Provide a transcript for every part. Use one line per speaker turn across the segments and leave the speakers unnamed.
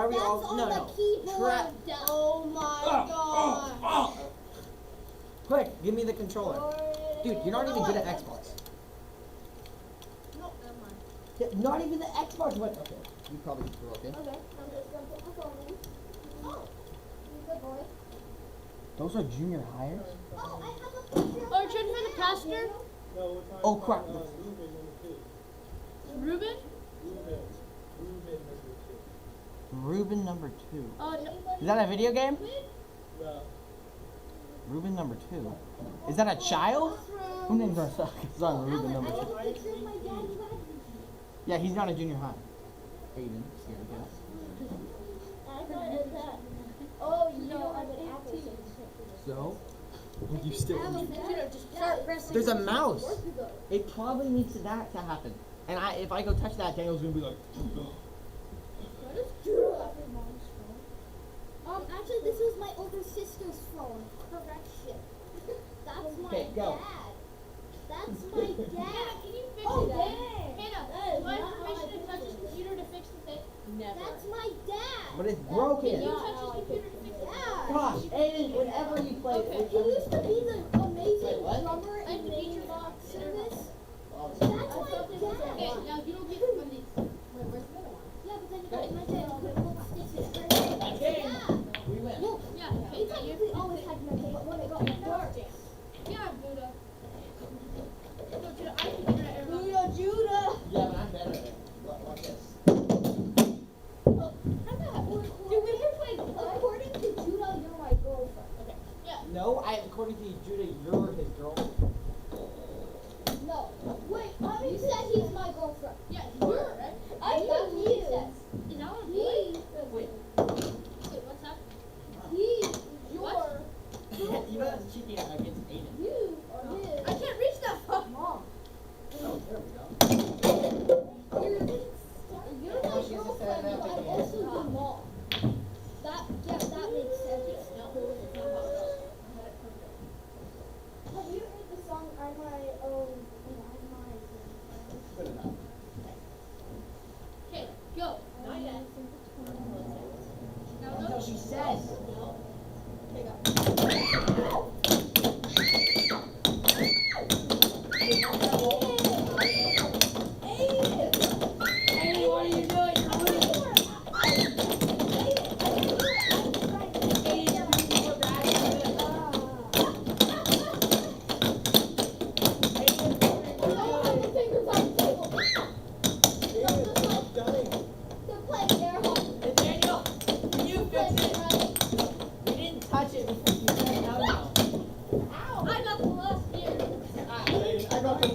are we all?
on
No,
the
no.
keyboard. Oh my god.
Quick, give me the controller. Dude, you're not even good at Xbox.
No, never mind.
Yeah, not even the Xbox one. Okay, you probably broke it.
Okay, I'm just gonna put my phone in. Oh, you good boy.
Those are junior hires?
Oh, I have a picture.
Oh, you're trying for the pastor?
Oh, crap.
Ruben?
Ruben number 2.
Oh, no.
Is that a video game?
No.
Ruben number 2. Is that a child? Who named our son Ruben number 2?
I have a picture of my daddy.
Yeah, he's not a junior high. Aiden, here we go.
I thought it was that. Oh, no, I'm an Apple.
So, you still.
Just start pressing.
There's a mouse. It probably needs that to happen. And if I go touch that, Daniel's gonna be like.
Actually, this is my older sister's phone. Correction. That's my
Okay, go.
dad. That's my dad.
Can you fix
Oh,
it?
dang.
Hannah, do I have permission to touch his computer to fix the thing? Never.
That's my dad.
But it's broken.
Can you touch his computer to fix it?
Yeah.
Gosh, Aiden, whenever you play.
Okay.
He used to be the amazing
Wait, what?
drummer
I
in
have to beat your box.
service.
Oh,
That's my
Okay,
dad.
now you don't get one of these. Wait, where's the other one?
Yeah, but then my dad put little sticks in it.
Okay.
Yeah.
We win.
No,
Yeah,
he
okay, now
technically always had mental, but when it got dark.
Yeah, Buddha. No, Judah, I can figure it out.
Judah.
Yeah, but I'm better at it. Watch this.
Dude, we were playing, according to Judah, you're my girlfriend.
Okay. Yeah.
No, according to Judah, you're his girlfriend.
No. Wait, Mommy said he's my girlfriend.
Yeah, you're right.
I thought he is.
Is that what
He,
Wait.
Wait, what's that?
he, your,
What?
You know that's cheeky against Aiden.
you are
I
his
can't reach that far.
mom.
Oh, there we go.
You're my
She's a
girlfriend, but I'm
fan.
also your mom. That makes sense. Have you heard the song I'm My Own, I'm My
Good enough.
Okay, go. Not yet. Now
That's
go.
what she says.
Okay, go. Hey, what are you doing? You're Daniel, can you fix it?
We didn't touch it before you said no.
Ow! I got the last year.
I got the.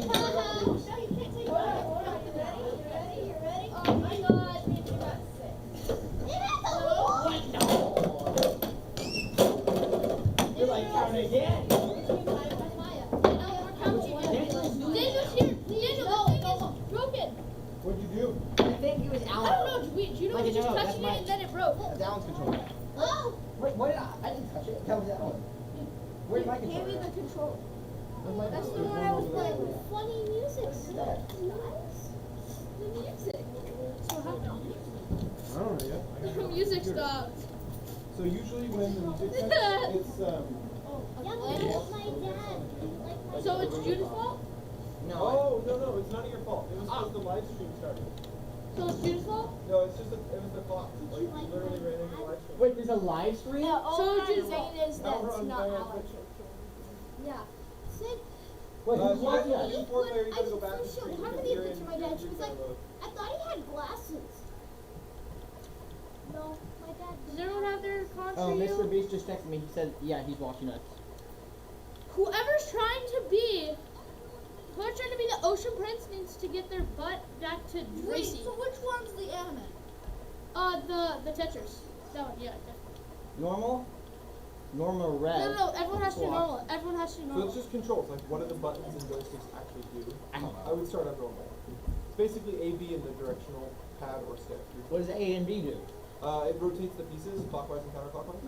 Oh my god, you got sick.
You're like counting again.
Daniel's here. Daniel, the thing is broken.
What'd you do?
I think it was
I
Alan.
don't know. Judah
Like
was
a
just
joke, that's
touching it
my-
and then it broke.
That's Alan's controller.
Oh,
Wait, what did I didn't touch it. That was Alan. Where's my
give me
controller?
the control.
Where's my
That's the
controller?
one I was playing with. Funny music stuff. Nice. The music.
So how
I don't know yet.
the music stopped.
So usually when the music starts, it's
Yeah, but that's my dad. Like my
So it's Judah's fault?
No.
oh no, it's none of your fault. It was because the live stream started.
So it's Judah's fault?
No, it's just it was the clock. Like you literally ran into the live stream.
Wait, there's a live stream?
So Judah's fault.
is
Now we're on Cuneo Twitch.
Yeah. Sick.
Wait,
So
who's
if
watching
you're
us?
a sport player, you
I
gotta go back and
first showed
stream
how
because
many
you're
pictures
in
my dad. She was
you're
like,
in
I thought he had glasses. No, my dad.
Does everyone have their cards
Oh,
for
Mr.
you?
Beast just texted me. He said, yeah, he's watching us.
Whoever's trying to be the Ocean Prince needs to get their butt back to Tracy.
which one's the anime?
The Tetris. That one, yeah, definitely.
Normal? Normal red.
No, everyone has to do
Swap.
normal. Everyone has to do
So
normal.
it's just controls. Like what do the buttons and joysticks actually do?
I don't
I
know.
would start out normal. It's basically A, B, and the directional pad or stick.
What does A and B do?
It rotates the pieces clockwise and counterclockwise.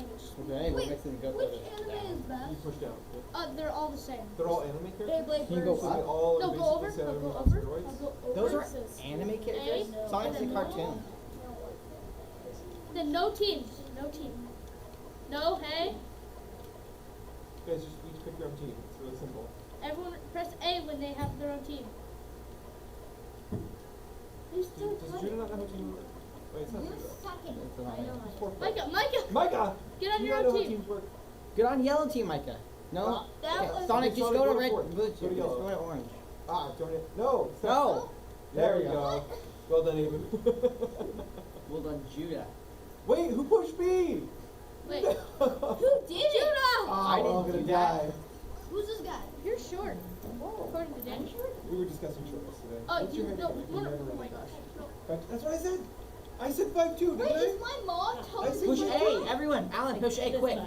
Okay, what makes it go
Which
further?
anime is best?
You push down. Yeah.
They're all the same.
They're all anime characters.
Beyblade
Can you go
So they
up?
all
No,
are
go over.
basically
I'll go
Sailor
over.
Moon on steroids.
I'll go over.
Those are
It says
anime characters?
A,
Sonic's a
and then
cartoon.
Then no teams. No team. No, hey.
Guys, just each pick your own team. It's really simple.
Everyone press A when they have their own team.
Who's still
Does Judah not know how team work? Wait, it's not
You're
Judah.
second.
It's not
I know.
It's fourth.
Micah.
Micah!
Get on
Do you
your
not
own
know how
team.
teams work?
Get on yellow team, Micah. No.
That
Okay,
was-
Sonic,
Okay,
just
Sonic,
go to
go
red.
forward.
Blue,
Go to
just
yellow.
go to orange.
Ah, don't it? No! stop.
No.
There we go. Well done, Aiden.
Well done, Judah.
Wait, who pushed me?
Wait.
Who did it?
Judah!
I
we're all
didn't
gonna
do that.
die.
Who's this guy?
You're short.
Oh.
According to Danny.
We were discussing shortness today.
Oh,
What's
you
your height?
no,
You
no,
never
oh
really
my
know.
gosh. No.
That's what I said. I said 5'2",
Wait,
didn't
is my mom
I
telling
said
Push
me?
A, everyone. Alan, push A quick.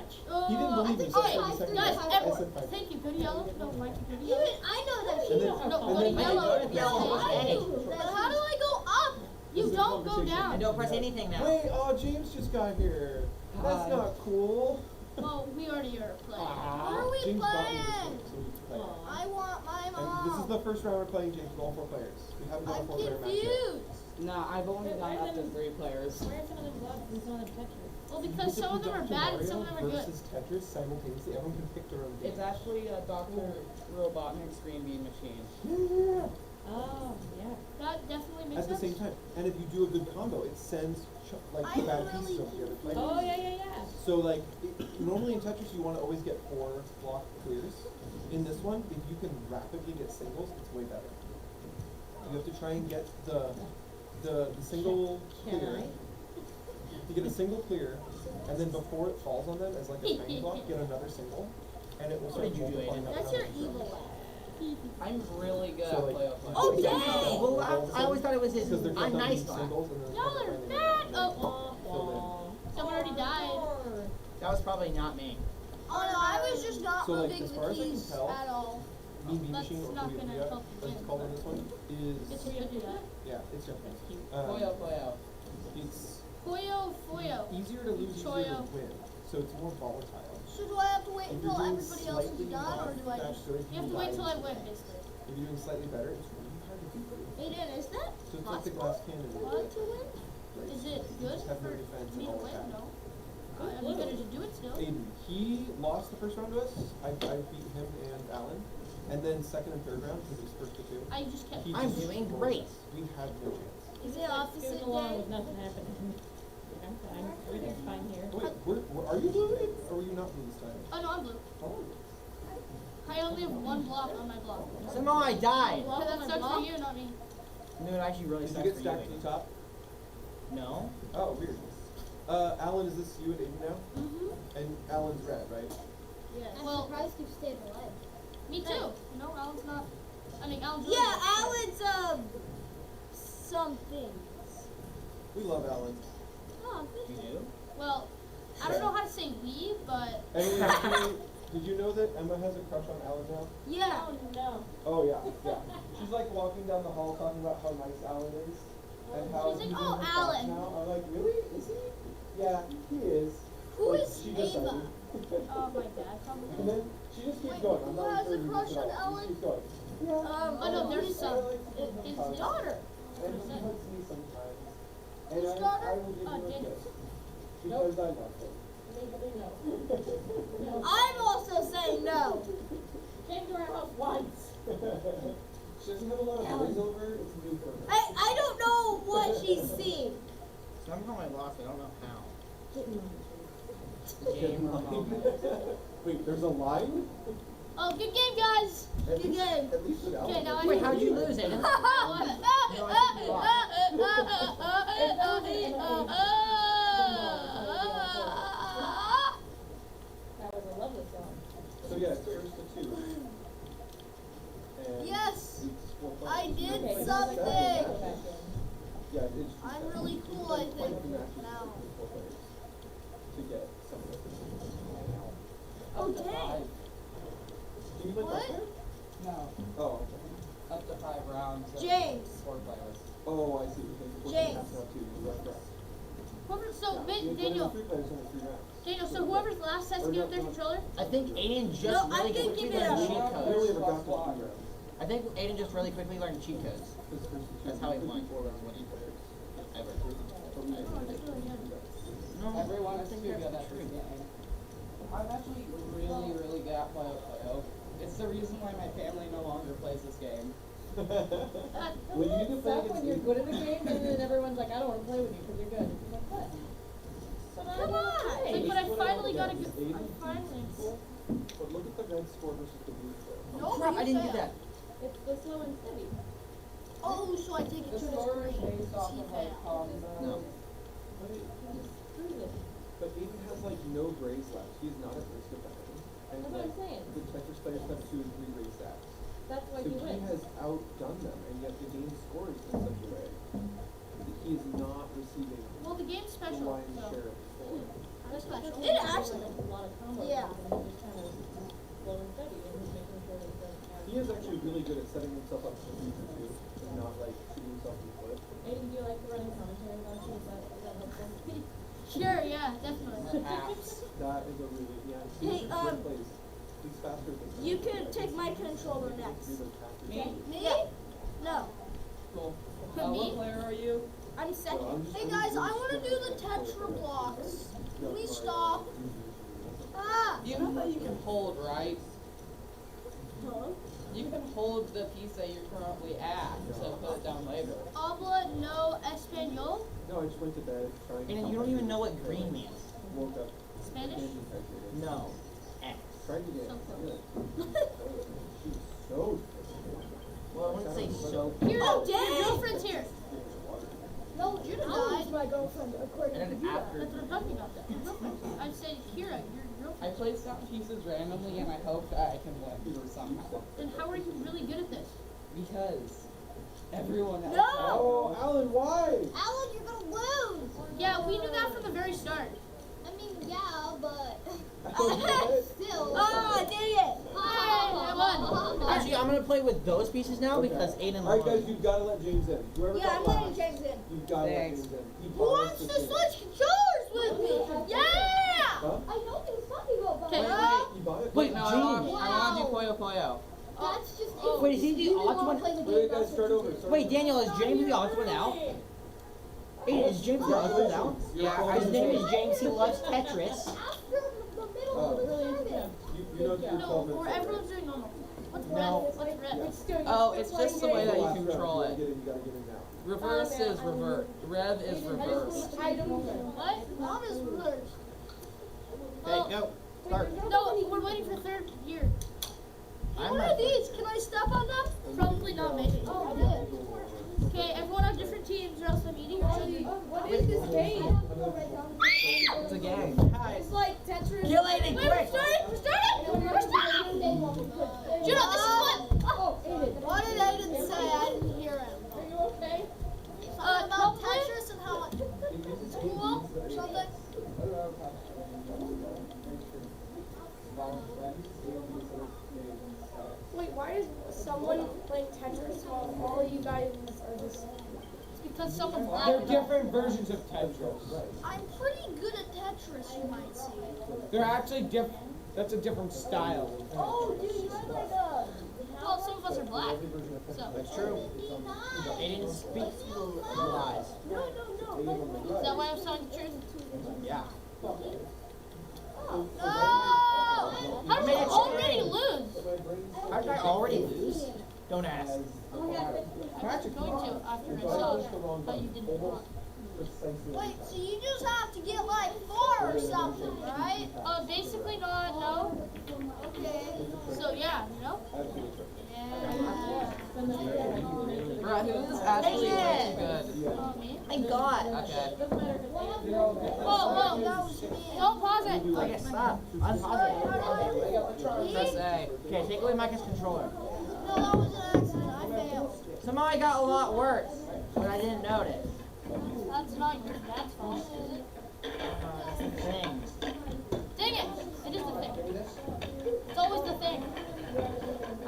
He didn't believe me, so I
Alright,
said the second
guys,
one.
everyone,
I said 5'2".
thank you. Go to yellow. No, Mike, go to
Even
yellow.
I know that
And
she
then-
knows.
No,
and
go to
then-
yellow.
Go to yellow,
No,
push
I
A.
do. But how do I go up? You
This is a
don't go
conversation.
down.
And don't press anything now.
Wait, oh, James just got here. That's
Hi.
not cool.
Well, we already are playing.
What are we
James bought me this
playing?
one, so we can play.
I want my
And this is
mom.
the first round we're playing, James, with all 4 players. We haven't done a
I'm
4-player match yet.
Confused.
Nah, I've only done up to 3 players.
Where are some of them blocked and some of them Tetris?
Well,
You
because
get to
some of
play
them are
Dr.
bad and some of
Mario
them are good.
versus Tetris simultaneously. Everyone can pick their own game.
It's actually a Dr. Robotnik screen beam machine.
Yeah.
Oh, yeah.
That definitely makes
At the
sense.
same time, and if you do a good combo, it sends like
I'm
bad
really
pieces over the other player.
Oh, yeah.
So like normally in Tetris you want to always get 4 block clears. In this one, if you can rapidly get singles, it's way better. You have to try and get the single
Can
clear.
I?
You get a single clear, and then before it falls on them as like a tiny block, get another single, and it will start
did you do,
multiplying
Aiden?
up
That's
how
your
many
evil
rounds.
laugh.
I'm really good
So,
at
like,
playoff.
Oh,
you
dang!
get
Well,
all of a
I always
sudden,
thought it was his.
'cause they're
I'm nice
double
laugh.
singles, and then
Y'all are
finally
bad.
they
Oh,
fill in.
someone already died.
That was probably not me.
Oh no, I was just not
So, like,
moving
as
the
far as I can
keys
tell-
at all.
Mean Bean
That's
Machine or
not
Kuya
gonna
Kuya,
help
as it's called in this one,
Guess
is
we could do that.
yeah, it's different.
Foyo.
It's
Foyo.
easier to lose, easier
Choyo.
to win, so it's more volatile.
So do I have to wait
If
until
you're doing
everybody else is
slightly
done, or
not
do I
that
just?
good,
You have to wait till I
die
win,
instantly.
basically.
If you're doing slightly better, it's really hard to beat.
Aiden, is that
So it's like the
possible?
glass cannon.
For us to win?
Right?
Is it
You
good
just have no
for
defense
me
and
to
all
win?
attack.
No. I'm gonna just do it still.
Aiden, he lost the first round to us. I beat him and Alan. And then second and third round, because it was first to 2.
I just kept.
he
I'm
just
doing
rolled
great.
us. We had no chance.
Is it opposite
Goes along
day?
with nothing happening. I'm fine. Everything's fine here.
Wait, are you blue, Aiden? Or were you not blue this time?
Oh no, I'm blue.
Oh.
I only have 1 block on my block.
Somehow I died.
So that sucks for you, not me.
No, it actually really
Did you
sucks
get
for
stacked to
you.
the top?
No.
Oh, weird. Alan, is this you and Aiden now?
Mm-hmm.
And Alan's red, right?
Yes. I'm
Well-
surprised you stayed alive.
Me too. No, Alan's not. I mean, Alan's really
Yeah,
good.
Alan's something.
We love Alan.
Oh,
You do?
Well, I don't know how to say we, but
And we actually, did you know that Emma has a crush on Alan now?
yeah.
Oh, no.
Oh yeah, yeah. She's like walking down the hall talking about how nice Alan is. And how
She's like,
he's in
"Oh,
her thoughts
Alan."
now. I'm like, really? Is he? Yeah, he is.
Who
Like,
is
she just said
Ava?
it.
oh my dad,
And
probably.
then she just keeps
Wait,
going.
who
I'm not
has a
encouraging
crush
this at
on
all. She
Alan?
just keeps going. Yeah.
Oh no, there's some.
His
His daughter.
And he hugs me sometimes. And
Whose
I
daughter?
will give
Oh,
him a
Daniel's.
kiss. Because I love him.
Legally, no.
I'm also saying no.
Came to our house once.
She doesn't have a lot of voiceover. It's new for her.
I don't know what she's seen.
Somehow I lost. I don't know how.
Okay.
Game moment.
Wait, there's a line?
Oh, good game, guys.
At
Good
least-
game.
At least without
Okay, now I
Wait,
can-
how'd you lose it?
That was a lovely song.
So yeah, it's first to 2. And
Yes,
it's 4
I
players.
did
Okay,
something.
go back in.
Yeah, it's
I'm really cool, I think, now.
To get some of it.
Oh, dang.
Do you play
What?
player?
No.
Oh.
Up to 5 rounds. of
James.
4 players.
Oh, I see. Because
James.
have to have 2. You're right, correct.
So,
Yeah, when
Daniel,
there's 3 players, only 3 rounds.
Daniel, so whoever's last has to give up their controller?
I think Aiden just
No, I'm
really quickly
thinking
learned
it
cheat
up.
I only
codes.
ever got to 3 rounds.
I think Aiden just really quickly learned cheat codes.
Because first to 2.
That's how he won. Ever.
Oh, that's really good.
everyone is too good at this game. I'm actually really, really good at Cuneo. It's the reason why my family no longer plays this game.
Well, you need to play
Suck
against
when you're
me.
good at a game and then everyone's like, I don't want to play with you because you're good. You're like, what?
Come on.
Like, but I finally got a good.
Aiden
I finally.
But look at the red score versus the blue score.
Oh, crap, I didn't do that.
It's the slow and steady.
Oh, so I take it
The
to the
score is
screen.
based off of like combo.
No.
But,
Screw this.
but Aiden has like no grays left. He's not at risk of dying. And
That's what I'm
like,
saying.
the Tetris players have 2 and 3 gray stacks.
That's why
So
he
he
wins.
has outdone them, and yet the game scores in such a way that he is not receiving
Well, the game's
the
special.
lion's
So.
share of the score.
That's special.
It
It actually.
like a lot of combos.
Yeah.
And he's just kind of slow and steady and he's making sure that he doesn't have.
He is actually really good at setting himself up for future too, and not like shooting himself in the foot.
Aiden, do you like the running commentary about you? Is that helpful?
Sure, yeah, definitely.
Apps.
That is a really
Hey,
great plays. He's faster than
You can take my controller next.
Me?
Me? No.
Cool.
For me?
What player are you?
I'm second. Hey guys, I want to do the Tetra blocks. Can we stop? Ah!
You know that you can hold, right?
Huh?
You can hold the piece that you're currently at to put it down later.
Habla no español.
No, I just went to bed trying.
And you don't even know what green means.
Woke up.
Spanish?
No. X.
Tried to get
So close.
good. She's so.
Well, I wouldn't say so.
Here,
Oh,
your
dang!
girlfriend's here.
No, Judah died. My girlfriend, according
And
to
then
Judah.
after.
That's what I'm talking about. Your girlfriend. I said, Kira, your
I
girlfriend.
placed down pieces randomly and I hope that I can win somehow.
Then how are you really good at this?
Because everyone else.
No!
Oh, Alan, why?
Alan, you're gonna lose.
Yeah, we knew that from the very start.
I mean, yeah, but
What?
still. Ah, dang it!
I won.
Actually, I'm gonna play with those pieces now because Aiden
Alright,
won.
guys, you've got to let James in. Whoever
Yeah,
got
I'm letting
last,
James in.
you've got to let
Thanks.
James in. He
Who wants
promised
to
James.
switch controllers with me? Yeah!
Huh?
I know he was talking about
Okay,
that.
You bought it?
Wait,
No,
James.
I want to do Puyo Puyo.
That's just
Wait, is he the
You
odds
wanna
one?
play the
Wait,
game,
guys,
that's
start
what
over.
you do.
Start
Wait,
over.
Daniel, is James the odds one out? Aiden, is James the odds one out?
Yeah,
His name is James. He loves Tetris.
After the middle
Oh.
of the
Really
service.
intense.
You know you're
No,
12 minutes
or
over.
everyone's doing normal. What's red?
No.
What's red?
It's still,
Oh, it's just the way that you
Last round,
control
gotta
it.
get in, you gotta get in now.
Reverse
Oh, man,
is
I don't
revert. Red is reverse.
I don't know.
What?
Mom is reversed.
Okay, go. Start.
No, we're waiting for third year.
I'm
What
not-
are these? Can I step on them?
Probably not, maybe.
Oh, good.
Okay, everyone on different teams or else I'm eating or something.
What is this game?
It's a game. Hi.
It's like Tetris.
Kill Aiden,
Wait,
quick!
we're starting! We're starting! We're starting! Judah, this is what?
Oh, Aiden.
What did Aiden say? I didn't hear him.
Are you okay?
Something about
Coldplay?
Tetris and how it's cool or something.
Wait, why is someone playing Tetris while all of you guys are just...
It's because someone's
They're
laughing.
different versions of Tetris.
I'm pretty good at Tetris, you might see.
They're actually different. That's a different style.
Oh, dude, you have like a...
Well, some of us are black. So,
That's true. Aiden speaks the lies.
No.
is that why I'm telling the truth?
Yeah.
No!
How did you already lose?
How did I already lose? Don't ask.
I'm going to after I saw how you didn't block.
Wait, so you just have to get like 4 or something, right?
Basically not, no.
Okay.
So yeah, you know?
Yeah.
Bro, who is actually really good?
Oh, me?
I got.
Okay.
Whoa,
That was me.
don't pause it.
Okay, stop. Unpause it.
Press A.
Okay, take away Micah's controller.
No, that was an accident. I failed.
Somehow I got a lot worse, but I didn't notice.
That's not your dad's fault, is it?
That's the thing.
Dang it! It is the thing. It's always the thing.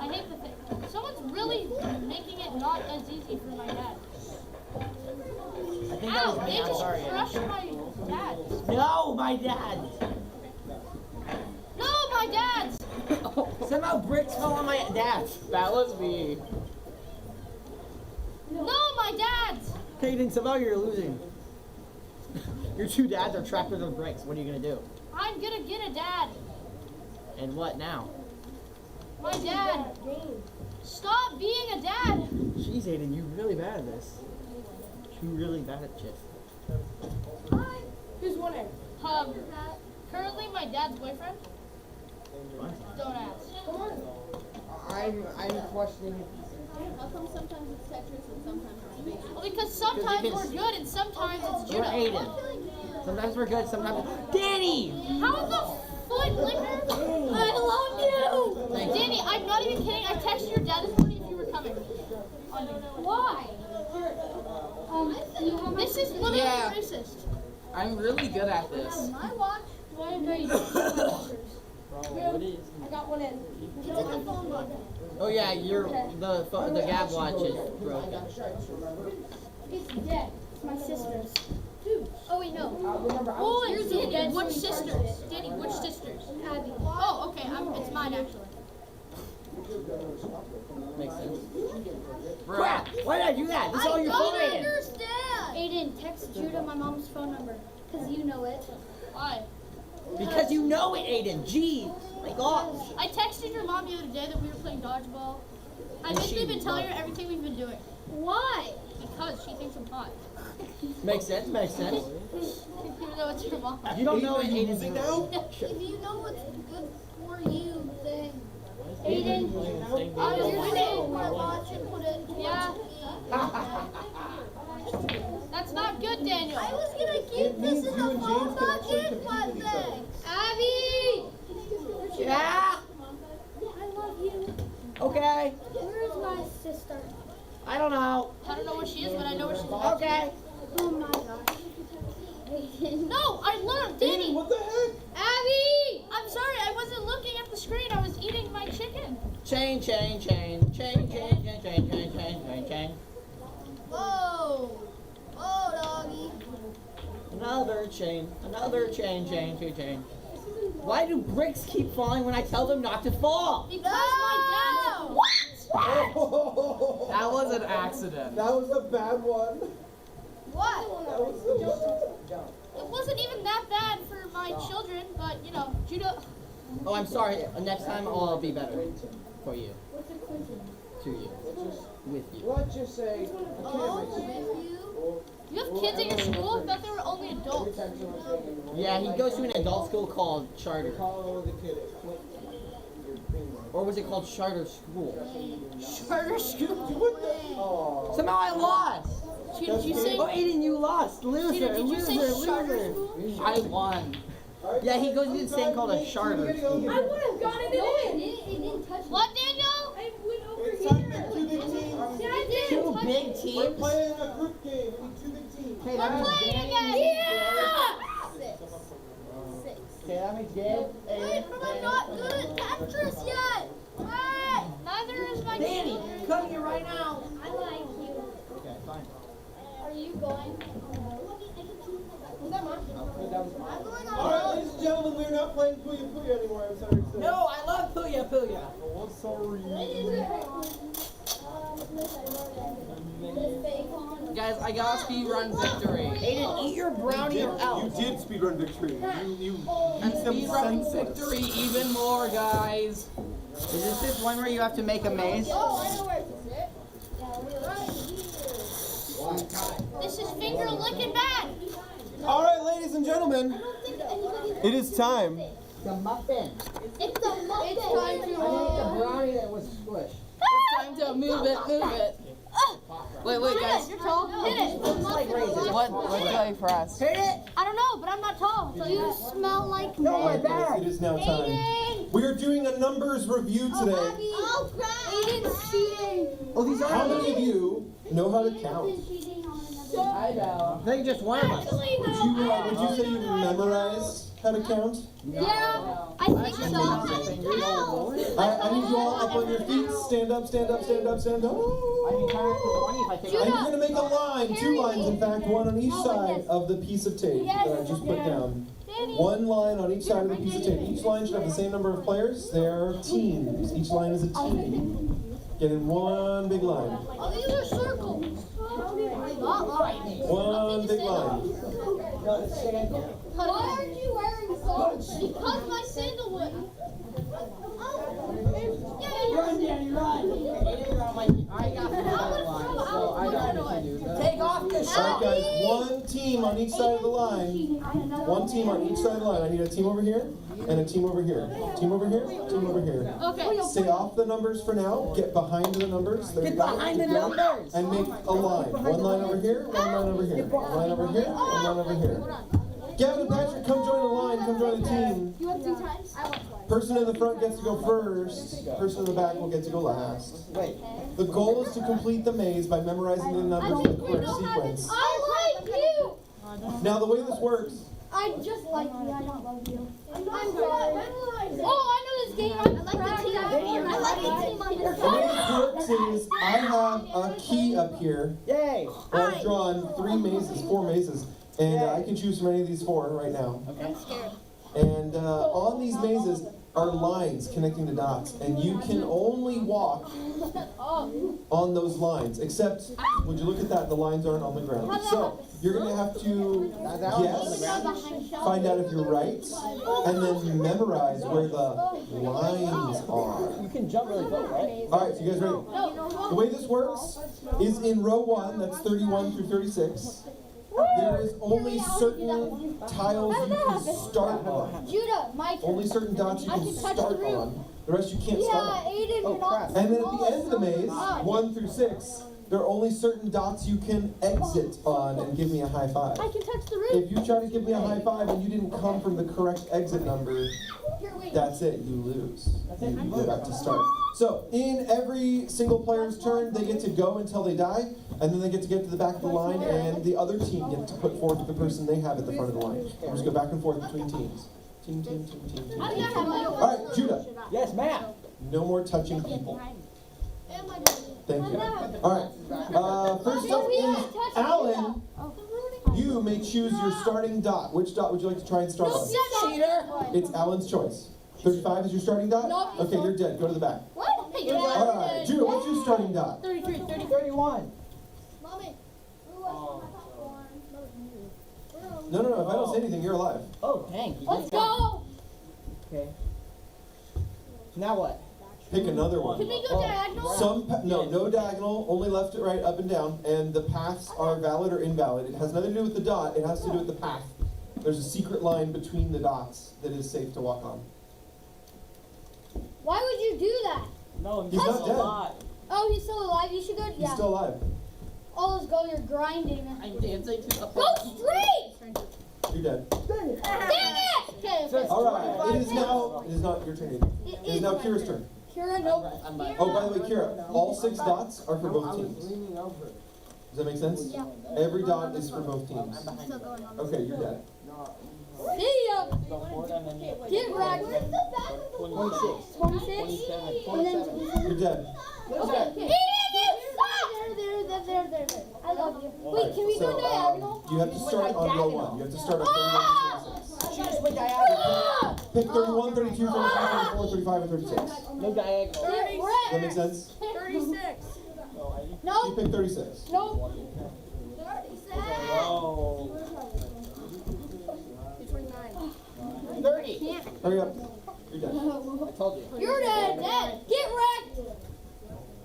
I hate the thing. Someone's really making it not as easy for my dad.
I think that
Ow!
was
They
me. I'm
just
sorry.
crushed my dad.
No, my dad.
No, my dad's!
Somehow bricks fell on my dad.
That was me.
No, my dad's!
Hayden, somehow you're losing. Your two dads are trapped with the bricks. What are you gonna do?
I'm gonna get a dad.
And what now?
My dad. Stop being a dad.
Jeez, Aiden, you're really bad at this. You're really bad at shit.
Who's winning?
Currently my dad's boyfriend.
What?
Don't ask.
I'm questioning.
How come sometimes it's Tetris and sometimes it's Space?
Well, because sometimes we're good and sometimes it's
You're
judo.
Aiden. Sometimes we're good, sometimes. Danny!
How the foot licker? I love you! Danny, I'm not even kidding. I texted your dad this morning if you were coming. Why? This is literally
Yeah.
racist.
I'm really good at this.
My watch.
I got one in.
It's in the phone book.
Oh yeah, the Gab watch is broken.
It's dead. It's my sister's.
Oh wait, no.
Oh, and Danny, which sisters? Danny, which sisters?
Abby.
Oh, okay. It's mine actually.
Makes sense. Crap! Why did I do that? This is all your fault,
don't
Aiden.
understand.
Aiden, text Judah my mom's phone number. Because you know it.
Why?
Because you know it, Aiden. Gee, my gosh.
I texted your mom the other day that we were playing dodgeball. I've
And
basically
she
been telling her
loved
everything we've been doing.
Why?
Because she thinks I'm hot.
Makes sense, makes sense.
Even though it's your mom.
You don't know
Are
it,
you
Aiden.
losing now?
If you know what's good for you, then
Aiden.
you're saying my watch and put it towards
Yeah.
me.
That's not good, Daniel.
I was gonna keep this in the phone bucket, but thanks.
Abby!
Yeah?
I love you.
Okay.
Where's my sister?
I don't know.
I don't know where she is, but I know where she's at.
Okay.
Oh my gosh.
No, I learned, Danny.
What the heck?
Abby! I'm sorry, I wasn't looking at the screen. I was eating my chicken.
Chain, chain, chain, chain, chain, chain, chain, chain, chain, chain, chain.
Whoa. Whoa, doggy.
Another chain, chain, chain, chain. Why do bricks keep falling when I tell them not to fall?
Because my dad.
Oh,
That was an accident.
that was a bad one.
What?
That was
It wasn't even that bad for my children, but you know, judo.
Oh, I'm sorry. Next time I'll be better for you. To you. With you.
Let's just say.
Oh, with you?
You have kids at your school? I thought they were only adults.
Yeah, he goes to an adult school called charter.
Call the kid.
Or was it called charter school?
Charter school.
Somehow I lost.
Did you say?
Oh, Aiden, you lost. Loser,
Did you say
loser,
charter
loser.
school?
I won.
Yeah, he goes to this thing called a charter school.
I would have gotten it in.
It didn't touch me.
What, Daniel?
I went over
It's
here.
time for two big teams.
Yeah, I did.
Two big
We're
teams.
playing a group game. We need two big teams.
Okay,
We're
that means
playing
Danny.
again.
Six.
Okay, that means Gabe.
Wait, but I'm not good at Tetris yet. Wait.
Neither is my
Danny,
kid.
come here right now.
I like you.
Okay, fine.
Are you going? Was that mine?
I'm going
All right,
on.
ladies and gentlemen, we're not playing Puya Puya anymore. I'm sorry to say.
No, I love Puya Puya.
Oh, sorry.
Guys, I got a speed run victory.
Aiden, eat your brownie or
You
else.
did speedrun victory. You
And
beat them
speed run
senseless.
victory even more, guys.
Is this one where you have to make a maze?
Oh, I know where to sit.
This is finger licking bad.
All right, ladies and gentlemen,
I don't think anybody.
it is time.
The muffin.
It's a muffin. It's time
I think the brownie that was squished.
It's time to move it, move it. Wait, guys.
You're tall. Hit it.
Looks like raisins.
What do I press?
Hit it.
I don't know, but I'm not tall. So you smell like
No, my
It
bag.
is now time. We are doing a numbers review today.
Oh, crap.
Aiden's cheating.
Oh, these
How
are.
many of you know how to count?
I know.
I think just one of us.
Would you say you memorize how to count?
Yeah, I think so.
I need you all up on your feet. Stand up, stand up, stand up, stand up.
I can count up to 20 if I take
And
it.
you're gonna make a line, two lines in fact, one on each side of the piece of tape that I just put down. One line on each side of the piece of tape. Each line should have the same number of players. They're teams. Each line is a team. Get in one big line.
Oh, these are circles. Not lines.
One big line.
Got a sandal.
Why aren't you wearing socks?
Because my sandalwood.
Run, Danny, run.
I got the line, so I don't know what to do.
Take off the
All right, guys, one team on each side of the line. One team on each side of the line. I need a team over here and a team over here. Team over here, team over here.
Okay.
Stay off the numbers for now. Get behind the numbers. There you
Get
go.
behind the numbers.
And make a line. One line over here, one line over here. One line over here, one line over here. Gavin and Patrick, come join the line. Come join the team.
You want 2 times? I want twice.
Person in the front gets to go first. Person in the back will get to go last.
Wait.
The goal is to complete the maze by memorizing the numbers in the correct sequence.
I like you!
Now, the way this works,
I just like you. I don't love you. I'm sorry.
Oh, I know this game.
I like the team. I like the team on
the way this works is I have a key up here.
Yay.
Where I've drawn 4 mazes, and I can choose from any of these 4 right now.
Okay.
And on these mazes are lines connecting the dots, and you can only walk on those lines. Except, would you look at that? The lines aren't on the ground. So you're gonna have to guess, find out if you're right, and then memorize where the lines are.
You can jump really quick, right?
All right, so you guys ready? The way this works is in row 1, that's 31 through 36. There is only certain tiles you can start on.
Judah, my turn.
Only certain dots you can start on. The rest you can't start on.
Aiden,
Oh, crap.
And then at the end of the maze, 1 through 6, there are only certain dots you can exit on and give me a high five.
I can touch the roof.
If you try to give me a high five and you didn't come from the correct exit number, that's it, you lose. You go back to start. So, in every single player's turn, they get to go until they die, and then they get to the back of the line, and the other team gets to put forth the person they have at the front of the line. We'll just go back and forth between teams. Team, team, team, team, team. All right, Judah,
Yes, ma'am.
no more touching people.
And my dad.
Thank you. All right, first up is Alan. You may choose your starting dot. Which dot would you like to try and start on?
Cheater.
It's Alan's choice. 35 is your starting dot?
No.
Okay, you're dead. Go to the back.
What? Hey,
All right, Judah, what's your starting dot?
31.
Mommy.
No, if I don't say anything, you're alive.
Oh, dang.
Let's go.
Okay. Now what?
Pick another one.
Can we go diagonal?
No diagonal, only left to right, up and down, and the paths are valid or invalid. It has nothing to do with the dot, it has to do with the path. There's a secret line between the dots that is safe to walk on.
Why would you do that?
No,
He's not dead.
Oh, he's still alive. You should go.
He's still alive.
Oh, let's go. You're grinding.
I'm dancing to the
Go straight.
You're dead.
Dang it. Okay.
Alright, it is not your turn. It is now Kira's turn.
Kira, nope.
Oh, by the way, Kira, all 6 dots are for both teams. Does that make sense?
Yeah.
Every dot is for both teams.
Still going on.
Okay, you're dead.
See ya. Get wrecked.
26.
26. And then
You're dead.
okay. There. I love you. Wait, can we go diagonal?
You have to start on row 1. You have to start on 31 to 36.
She just went diagonal.
Pick 31, 32, 33, 34, 35, and 36.
No diagonal.
Does that make sense?
36.
You
No.
pick 36.
No.
30.
Hurry up. You're dead.
I told you.
You're dead. Get wrecked.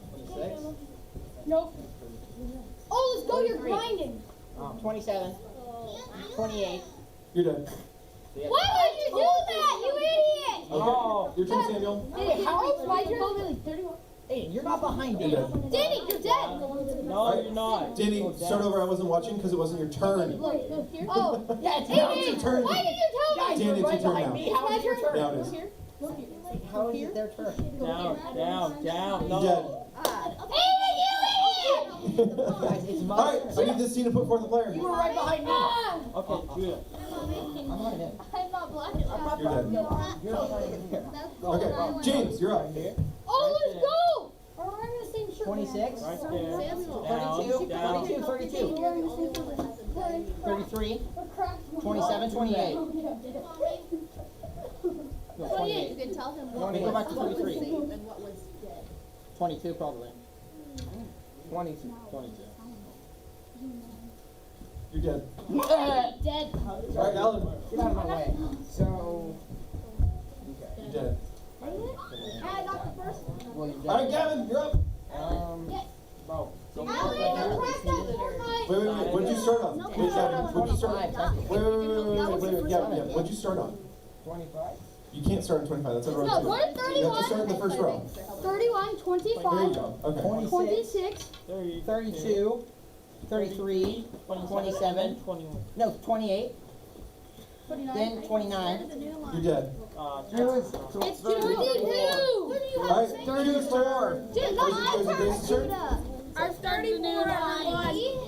26.
Nope. Oh, let's go. You're grinding.
27. 28.
You're dead.
Why would you do that, you idiot?
Oh.
Your turn, Samuel.
Wait, how is my turn? 31.
Hey, you're not behind me.
You're dead.
Danny, you're dead.
No, you're not.
Danny, start over. I wasn't watching because it wasn't your turn.
Oh,
Yeah, it's
Now it's your turn.
why did you tell me?
Guys,
Dan,
you're
it's
right
your turn
behind
now.
me. How is your turn?
Now it is.
How is it their turn?
Down. No.
You're dead.
Guys, it's my
Alright, I
turn.
need this team to put forth a player.
You were right behind me.
Okay, Judah.
I'm not in.
I'm not black.
You're dead.
You're not in here.
Okay, James, you're up.
Oh, let's go. We're wearing the same shirt.
26.
Right there.
32.
Down.
32. 32.
We're wearing the same shirt.
33.
We're cracked.
27. 28. No, 28.
You can tell him
You want me to go back to 33?
and what was dead.
22 probably. 22.
22.
You're dead.
Dead.
Alright, Alan.
Get out of my way. So.
You're dead.
Hey, I got the first one.
Well, you're dead.
Alright, Gavin, you're up.
Bro.
Alan, crack that Fortnite.
Wait. What'd you start on? Wait, Gavin, what'd you start on? Wait, Gavin, yeah. What'd you start on?
25.
You can't start on 25. That's a row
No,
2.
we're at
You have to start in the first row.
31,
There you
25,
go. Okay.
26,
32, 33, 27, 21. No, 28,
29.
then 29.
You're dead.
It's 32.
Alright,
34.
Daisy turn.
I'm starting for
I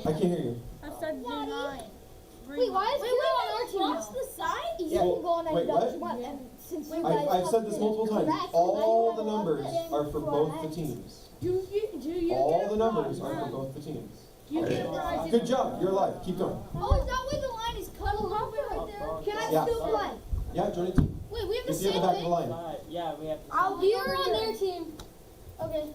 can't hear you.
Wait, why is Cuneo on our team? What's the side? You
Yeah.
can go on any
Wait, what?
you want, and since you guys
I've said this
have
multiple
been
times.
correct,
All
I
the
have
numbers
been
are for both the
correct.
teams.
Do you
All
get
the
it
numbers
wrong?
are for both the teams.
You get it right.
Good job. You're alive. Keep going.
Oh, is that why the line is cut a little bit right there? Can I
Yeah.
still play?
Yeah, join a team.
Wait, we have the
If you have
same
the back of the
thing?
line.
Yeah, we have to.
You're on their team. Okay.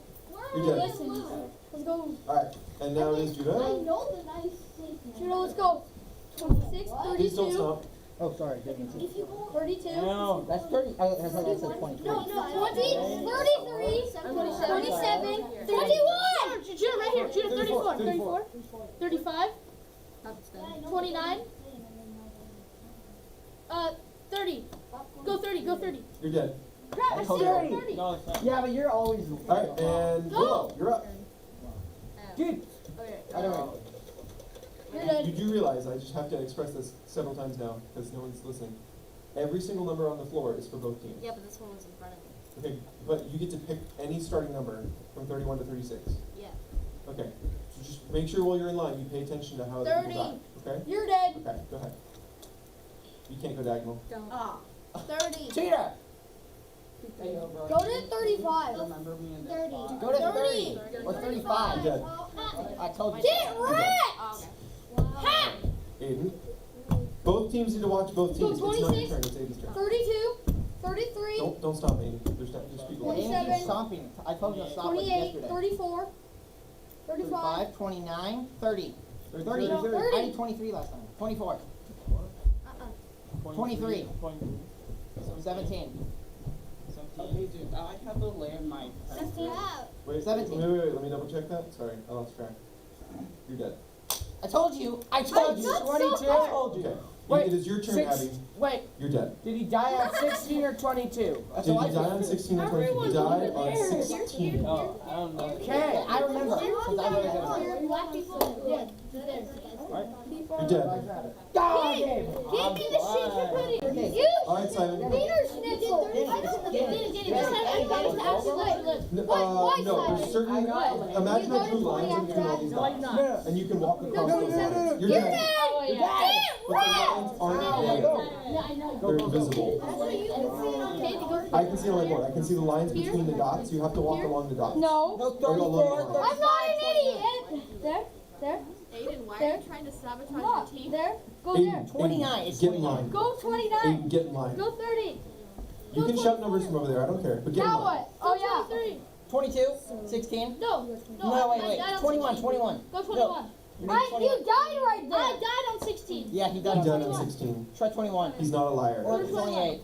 You're dead.
Listen, let's go.
Alright, and now it is
I
Judah.
know the nice thing. Judah, let's go. 26,
Please don't
32.
stop.
Oh, sorry. Didn't see.
If you go 32.
No, that's 30. I thought that said 23.
No, 20, 33, 27, 31!
Judah, right here. Judah, 34.
34.
35. 29. 30. Go 30. Go 30.
You're dead.
Crap, I
told
said
you.
30.
No, it's not. Yeah, but you're always.
Alright, and Willow, you're up.
Dude. I don't know.
You're dead.
You do realize, I just have to express this several times now, because no one's listening. Every single number on the floor is for both teams.
Yeah, but this one was in front of me.
Okay, but you get to pick any starting number from 31 to 36.
Yeah.
Okay, so just make sure while you're in line, you pay attention to how the people
30.
die. Okay?
You're dead.
Okay, go ahead. You can't go diagonal.
30.
Cheetah.
Go to 35.
Remember me in
30.
Go to 30. Or 35.
You're dead.
I told you.
Get wrecked! Ha!
Aiden. Both teams need to watch both
Go
teams. It's not your
26.
turn, it's Aiden's turn.
32, 33,
Don't stop, Aiden. There's people.
27.
You're stomping. I told you to stop like
28,
yesterday.
34, 35.
35, 29, 30. 30.
30.
I did 23 last time. 24. 23. 17.
Hey, dude, I have a landmine.
Wait,
17.
wait, let me double check that. Sorry, I lost track. You're dead.
I told you. I told you.
That's so
22.
hard.
told
Okay.
Wait,
It is your turn,
six-
Abby.
Wait,
You're dead.
did he die on 16 or 22? That's
Did
all I
you die on
said.
16 or 20? You died on 16.
Oh, I don't know. Okay, I remember. Since I really good.
Black people. Yeah.
You're dead.
God, Gabe.
Give me the shit you're putting. You
Alright, Simon.
Peter Schnitzel.
No, there's certain. Imagine I drew lines in between all these dots. And you can walk across those lines. You're dead.
You're
But the lines aren't there. They're invisible. I can see on my board. I can see the lines between the dots. You have to walk along the dots.
No.
No,
Or go along
34,
the lines.
I'm not an idiot. There.
Aiden, why
There.
are you trying to sabotage
Come
your
on.
team?
There. Go there.
Aiden,
29 is
get in
29.
line.
Go 29.
Aiden, get in line.
Go 30.
You can shout numbers from over there. I don't care. But get in
Now
line.
what? Oh yeah.
22, 16.
No.
No, wait,
I
wait.
died on
21,
16.
21.
Go 21.
You need 21.
You died right there.
I died on 16.
Yeah, he
He
died
died
on
on 16.
Try 21.
He's not a liar.
Or 28.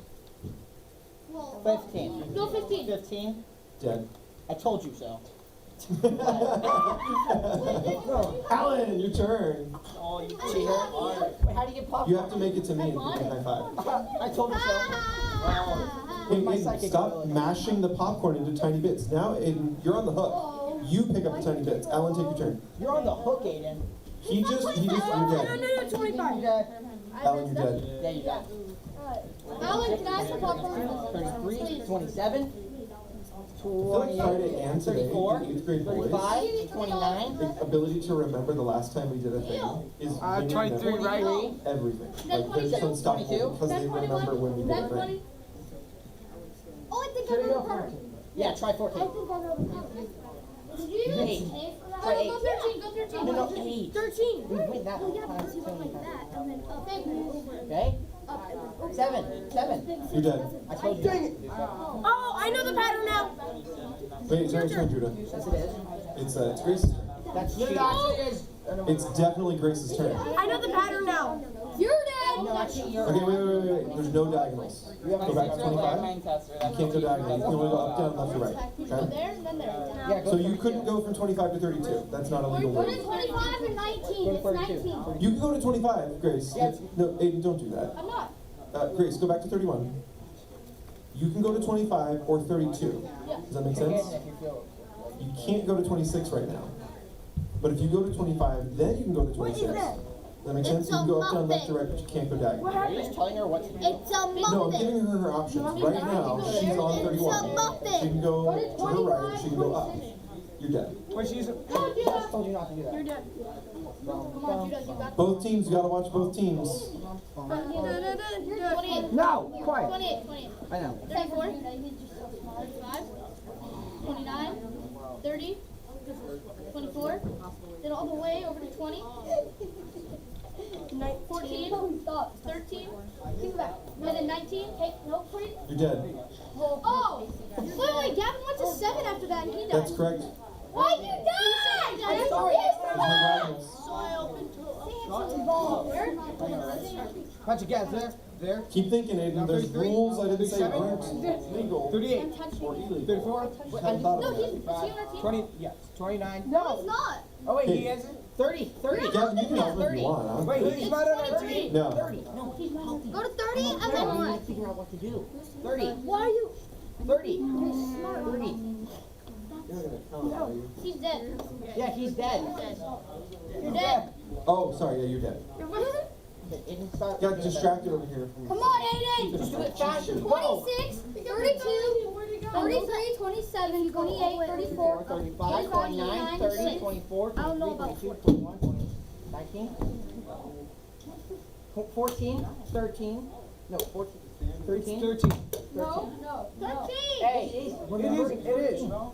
15.
Go 15.
15.
Dead.
I told you so.
Alan, your turn.
Oh, you cheater. Wait, how do you get popcorn?
You have to make it to me and give me a high five.
I told you so.
Hey,
My
Aiden,
psychic
stop
ability.
mashing the popcorn into tiny bits. Now, Aiden, you're on the hook. You pick up the tiny bits. Alan, take your turn.
You're on the hook, Aiden.
You're dead.
You're
25.
dead.
Alan, you're dead.
Yeah, you died.
Alan, can I have some popcorn?
33, 27,
I feel like Friday and today,
34,
the 8th grade boys,
35, 29,
the ability to remember the last time we did a thing is winning
23,
them
right?
everything. Like, they're just unstoppable because they remember when we did a thing.
Oh, I think I know the card.
Yeah, try
I
14.
think I know the card. Did you even
8.
pay for that?
Try 8.
Go 13. Go 13.
No, no, 8.
13.
We win that
Yeah,
time.
because you went like that, and then up, over,
Okay?
up, over.
7, 7.
You're dead.
I told you.
Oh, I know the pattern now.
Wait, it's your turn, Judah.
Yes, it is.
It's Grace's turn.
That's cheating.
It's definitely Grace's turn.
I know the pattern now.
You're dead.
No, actually, you're.
Okay, wait. There's no diagonals. Go back to 25.
Landmine tester.
You can't go diagonal. You can only go up, down, left, or right. Okay?
There and then there.
Yeah, go
So you couldn't go from 25 to 32. That's not a legal
Go
rule.
to 25 and 19. It's 19.
You can go to 25, Grace. No, Aiden, don't do that.
I'm not.
Grace, go back to 31. You can go to 25 or 32. Does that make sense? You can't go to 26 right now. But if you go to 25, then you can go to 26. Does that make sense? You can go up, down, left, or right, but you can't go diagonal.
Are you just telling her what to do?
It's a muffin.
No, I'm giving her options. Right now, she's on 31. She can go to her right, or she can go up. You're dead.
Wait, she's.
No, Judah.
I told you not to do that.
You're dead.
Come on, Judah. You got
Both teams, you gotta watch both teams.
28.
No, quiet.
28.
I know.
34. 35. 29. 30. 24. Then all the way over to 20. 14. 13. Think back. And then 19. Hey, no, 20.
You're dead.
Oh! Wait, Gavin went to 7 after that and he died.
That's correct.
Why'd you die?
There's no diagonals.
So I opened to ball. Where?
Bunch of guys there.
Keep thinking, Aiden. There's
33,
rules I didn't say
37,
weren't legal
38,
or illegal.
34,
Just hadn't thought
No,
about
he's
it.
is he on our team?
20, yes, 29.
No, he's not.
Oh wait, he
Hey.
isn't? 30.
Gavin, you can help if you want. Huh?
Wait, he's not on our team.
No.
30.
Go to 30 and then what?
Figure out what to do.
30.
Why are you?
30.
30.
He's dead.
Yeah, he's dead.
You're dead.
Oh, sorry. Yeah, you're dead.
Aiden, start.
Got distracted over here.
Come on, Aiden.
Just do it faster.
26, 32, 33, 27, 28, 34,
35, 29, 30,
26.
24,
I don't know
23,
about
22, 21, 19, 14, 13, no, 14, 13.
13.
No. 13.
Hey,
It is.
7.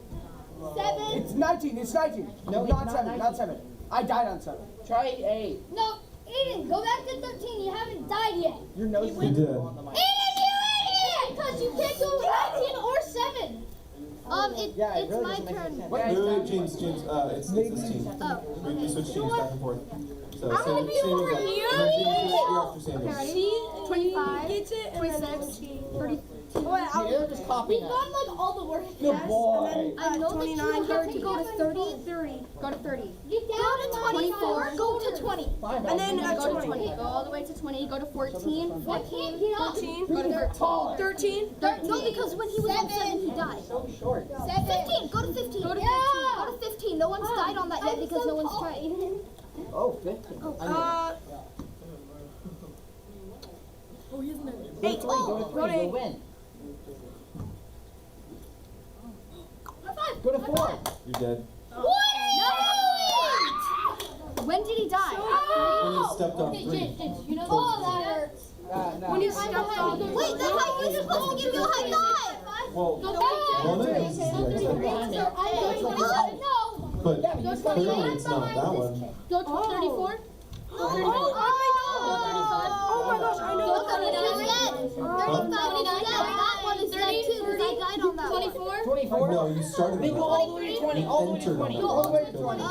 It's 19. It's 19.
No, it's
not
not
7.
19.
Not 7. I died on 7.
try 8.
No, Aiden, go back to 13. You haven't died yet.
Your nose
You did.
on the mic.
Aiden, you idiot! Because you can't go 19 or 7.
Yeah, it
It's
really
my
doesn't make
turn.
any sense.
Wait, James, it's this team.
Oh,
We switch teams back and forth. So
I'm gonna be over
up.
here.
No, James, you're after Samuel.
Ready?
25,
Gets it,
26, 30.
You're just copying
We've
it.
gone like all the work.
Good boy.
I know
29,
that you
30.
have to go to 30. Go to 30. Go to 24. Go to 20.
And then
Go to
20.
20. Go all the way to 20. Go to 14. I can't get up.
13.
Go to
13.
13. No, because when he was on 7, he died.
So short.
15. Go to 15. Go to 15. Go to 15. No one's died on that yet because no one's tried.
Oh, 15.
Oh, he isn't it?
Go to 3, go to 3, you'll win.
High five.
Go to 4.
You're dead.
What? No. When did he die?
When you stepped on 3.
You know that hurts.
When you stepped on the
Wait, that's how you're supposed to give you a high five.
Well, one of these is the exit. But clearly it's not that one.
Go to 34.
Oh my gosh, I know.
Go 39. 35. That one is dead too because I died on that one. 24.
24.
No, you started
Then
with
go
that.
all the way to 20. All the way to
Entered
20.
on
All the way to
that.
20.
Oh.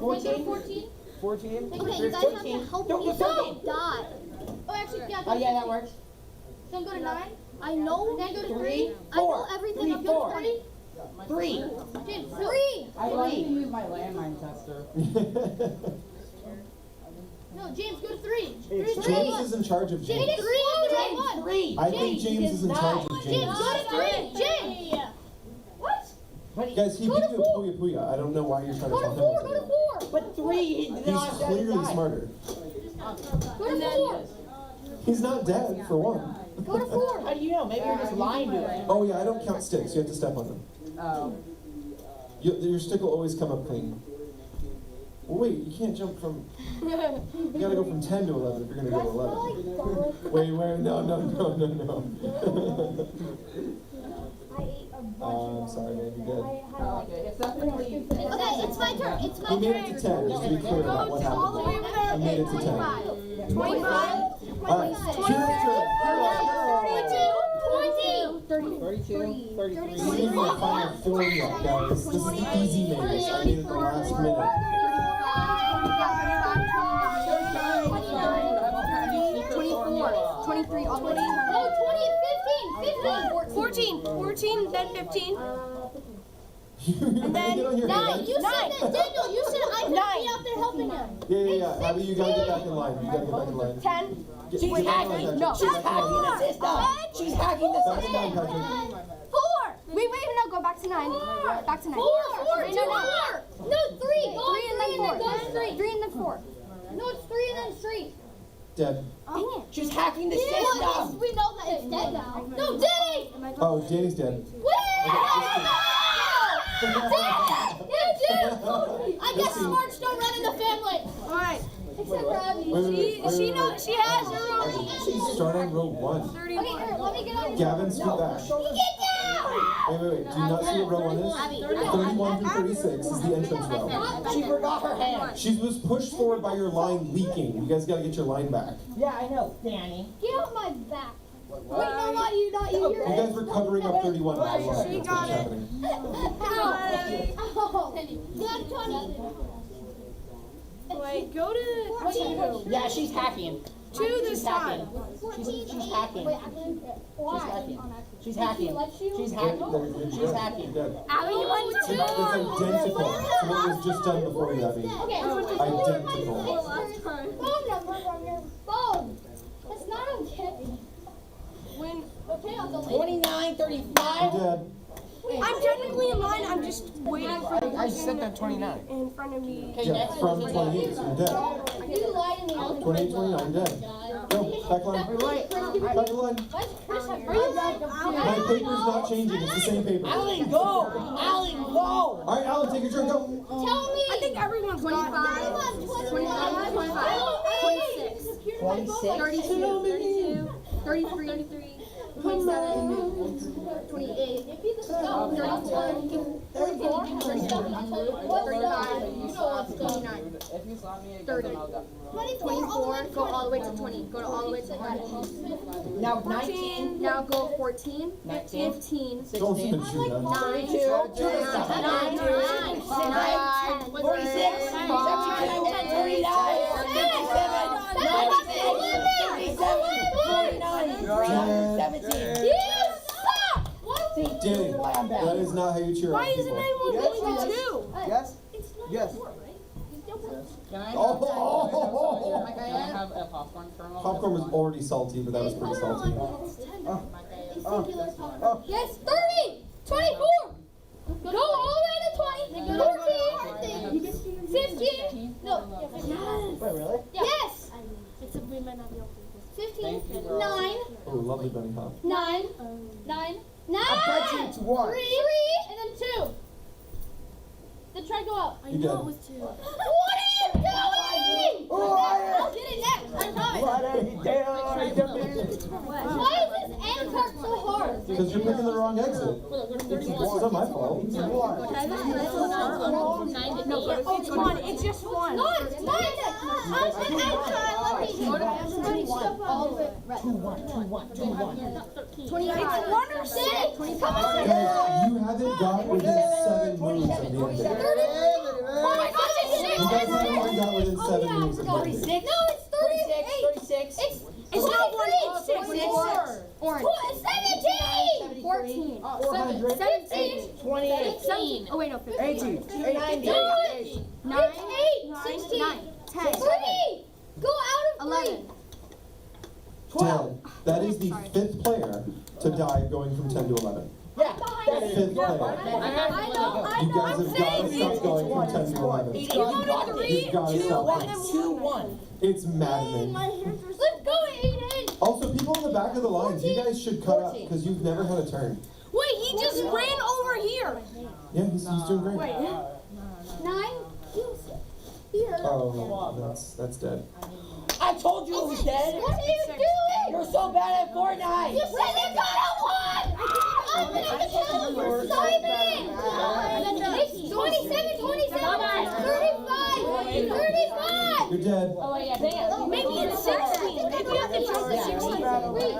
14.
14.
14.
Okay, you guys have to help
Don't
me.
go
You
13.
die. Oh, actually, yeah.
Oh, yeah, that works.
Then go to 9. I know. Then go to 3.
3,
I know
4.
everything.
3,
Up to
4.
3.
3.
James, 3.
I like to use my landmine tester.
No, James, go to 3.
James is in charge of
James,
James.
3 is the right one.
3.
I think James is in charge of
James,
James.
go to 3. James. What?
But,
Guys, he beat you at Puya Puya. I don't know why you're trying to
Go
tell
to
him
4.
what
Go
to
to
do.
4.
but 3, he did
He's
not have to
clearly
die.
smarter.
Go to 4.
He's not dead, for one.
Go to 4.
How do you know? Maybe you're just lying to him.
Oh yeah, I don't count sticks. You have to step on them.
Oh.
Your stick will always come up clean. Well, wait, you can't jump from... You gotta go from 10 to 11 if you're gonna go to 11. Wait, no. I'm sorry, man, you did.
Okay, it's definitely.
Okay, it's my turn. It's my
He
turn.
made it to 10, just to be clear about what
All the way
happened.
over there.
He made it to 10.
25.
Alright, Kira's turn.
32, 33.
This isn't the final 4 yet, guys. This is the easy maze. I made it the last minute.
23, all the way to 20.
No, 20, 15,
14, then 15.
And
then
get on your
9.
hand.
You said that, Daniel, you said I could be
9.
out there helping him.
Yeah. Abby, you gotta get back in line. You gotta get back in line.
10.
Get
She's
back in line,
hacking.
Patrick.
No, she's hacking the system. She's hacking the
Back
system.
down, Patrick.
4. Wait, no, go back to 9. Back to 9.
4, 2, 4. No, 3.
3 and then 4.
3.
3 and then 4.
No, it's 3 and then 3.
Dead.
Dang it.
She's hacking the
Well, at least
system.
we know that it's dead now. No, Danny!
Oh, Danny's dead.
I guess smarts don't run in the family.
Alright.
Except for Abby.
She knows, she has her own.
Start on row 1.
Okay, here, let me get on your
Gavin, scoot back.
Get down!
Wait. Do you not see what row 1 is? 31 through 36 is the entrance row.
She forgot her hand.
She was pushed forward by your line leaking. You guys gotta get your line back.
Yeah, I know, Danny.
Get off my back. Wait, no, not you.
You guys were covering up 31 by your line.
She
That's
got
what's
it.
happening.
Ow. Not Tony.
Wait, go to 2.
Yeah, she's hacking.
2 this time.
She's hacking.
Wait, actually, why?
She's hacking. She's hacking. She's hacking.
Dead.
Abby went
It's identical to what was just done before you, Abby.
Okay.
Identical.
Phone number on your phone. That's not okay.
When
Okay, I'll delete.
29, 35.
You're dead.
I'm technically in line, I'm just waiting for the
I said that 29.
in front of me.
Yeah, from 28, so you're dead.
You lied to me.
28, 29, dead. Go, back line. Back line.
Why is Chris have
My paper's not changing, it's the same paper.
Alan, go! Alan, go!
Alright, Alan, take your turn, go.
Tell me.
I think everyone's got
25,
25, 26, 32, 33, 27, 28, 34, 29,
If you saw me again,
30.
then I'll go.
24, go all the way to 20. Go all the way to 20.
Now
14, now go 14,
19,
15,
Don't shoot that.
9,
46, 47, 17.
Danny, that is not how you cheer on people.
Yes? Yes.
Can I
Oh.
can I have a popcorn kernel?
Popcorn was already salty, but that was pretty salty.
Yes, 30, 24. Go all the way to 20, 14, 15. No.
Wait, really?
Yes.
Except we might not be able to.
15,
Thank you, bro.
9,
Oh, lovely bunny hop.
9, 9, 9.
I bet you it's 1.
3, and then 2. Then try to go up.
I
You
know
dead.
it was 2.
What are you doing? I'll get it next. I promise.
What are you doing?
Why is this end part so hard?
Because you're picking the wrong exit. It's not my fault.
It's 1, it's just 1.
No, it's not. I'm the all the way.
28, it's 1 or 6.
Come on.
Guys, you haven't got within 7 moves of the end of it.
Oh my gosh, it's
You guys haven't got within 7 moves of the end of it.
36?
No, it's 38.
36.
It's not 1, it's 6.
4.
It's 17.
14.
400.
17.
28.
17. Oh, wait, no, 15.
18.
90.
9,
16.
10.
3. Go out of
11.
10. That is the 5th player to die going from 10 to 11.
Yeah, that is
5th player.
I know.
You guys have got to stop going from 10 to 11.
You got it.
You've got to stop it.
2-1.
It's maddening.
Let's go, Aiden.
Also, people in the back of the lines, you guys should cut up because you've never had a turn.
Wait, he just ran over here.
Yeah, he's doing great.
9. Here.
Oh, that's dead.
I told you it was dead.
What are you doing?
You're so bad at Fortnite.
You said you got a 1. I'm gonna tell you for Simon. It's 27, 27, 35, 35.
You're dead.
Maybe it's 16. Maybe we have to jump to 16.
Wait.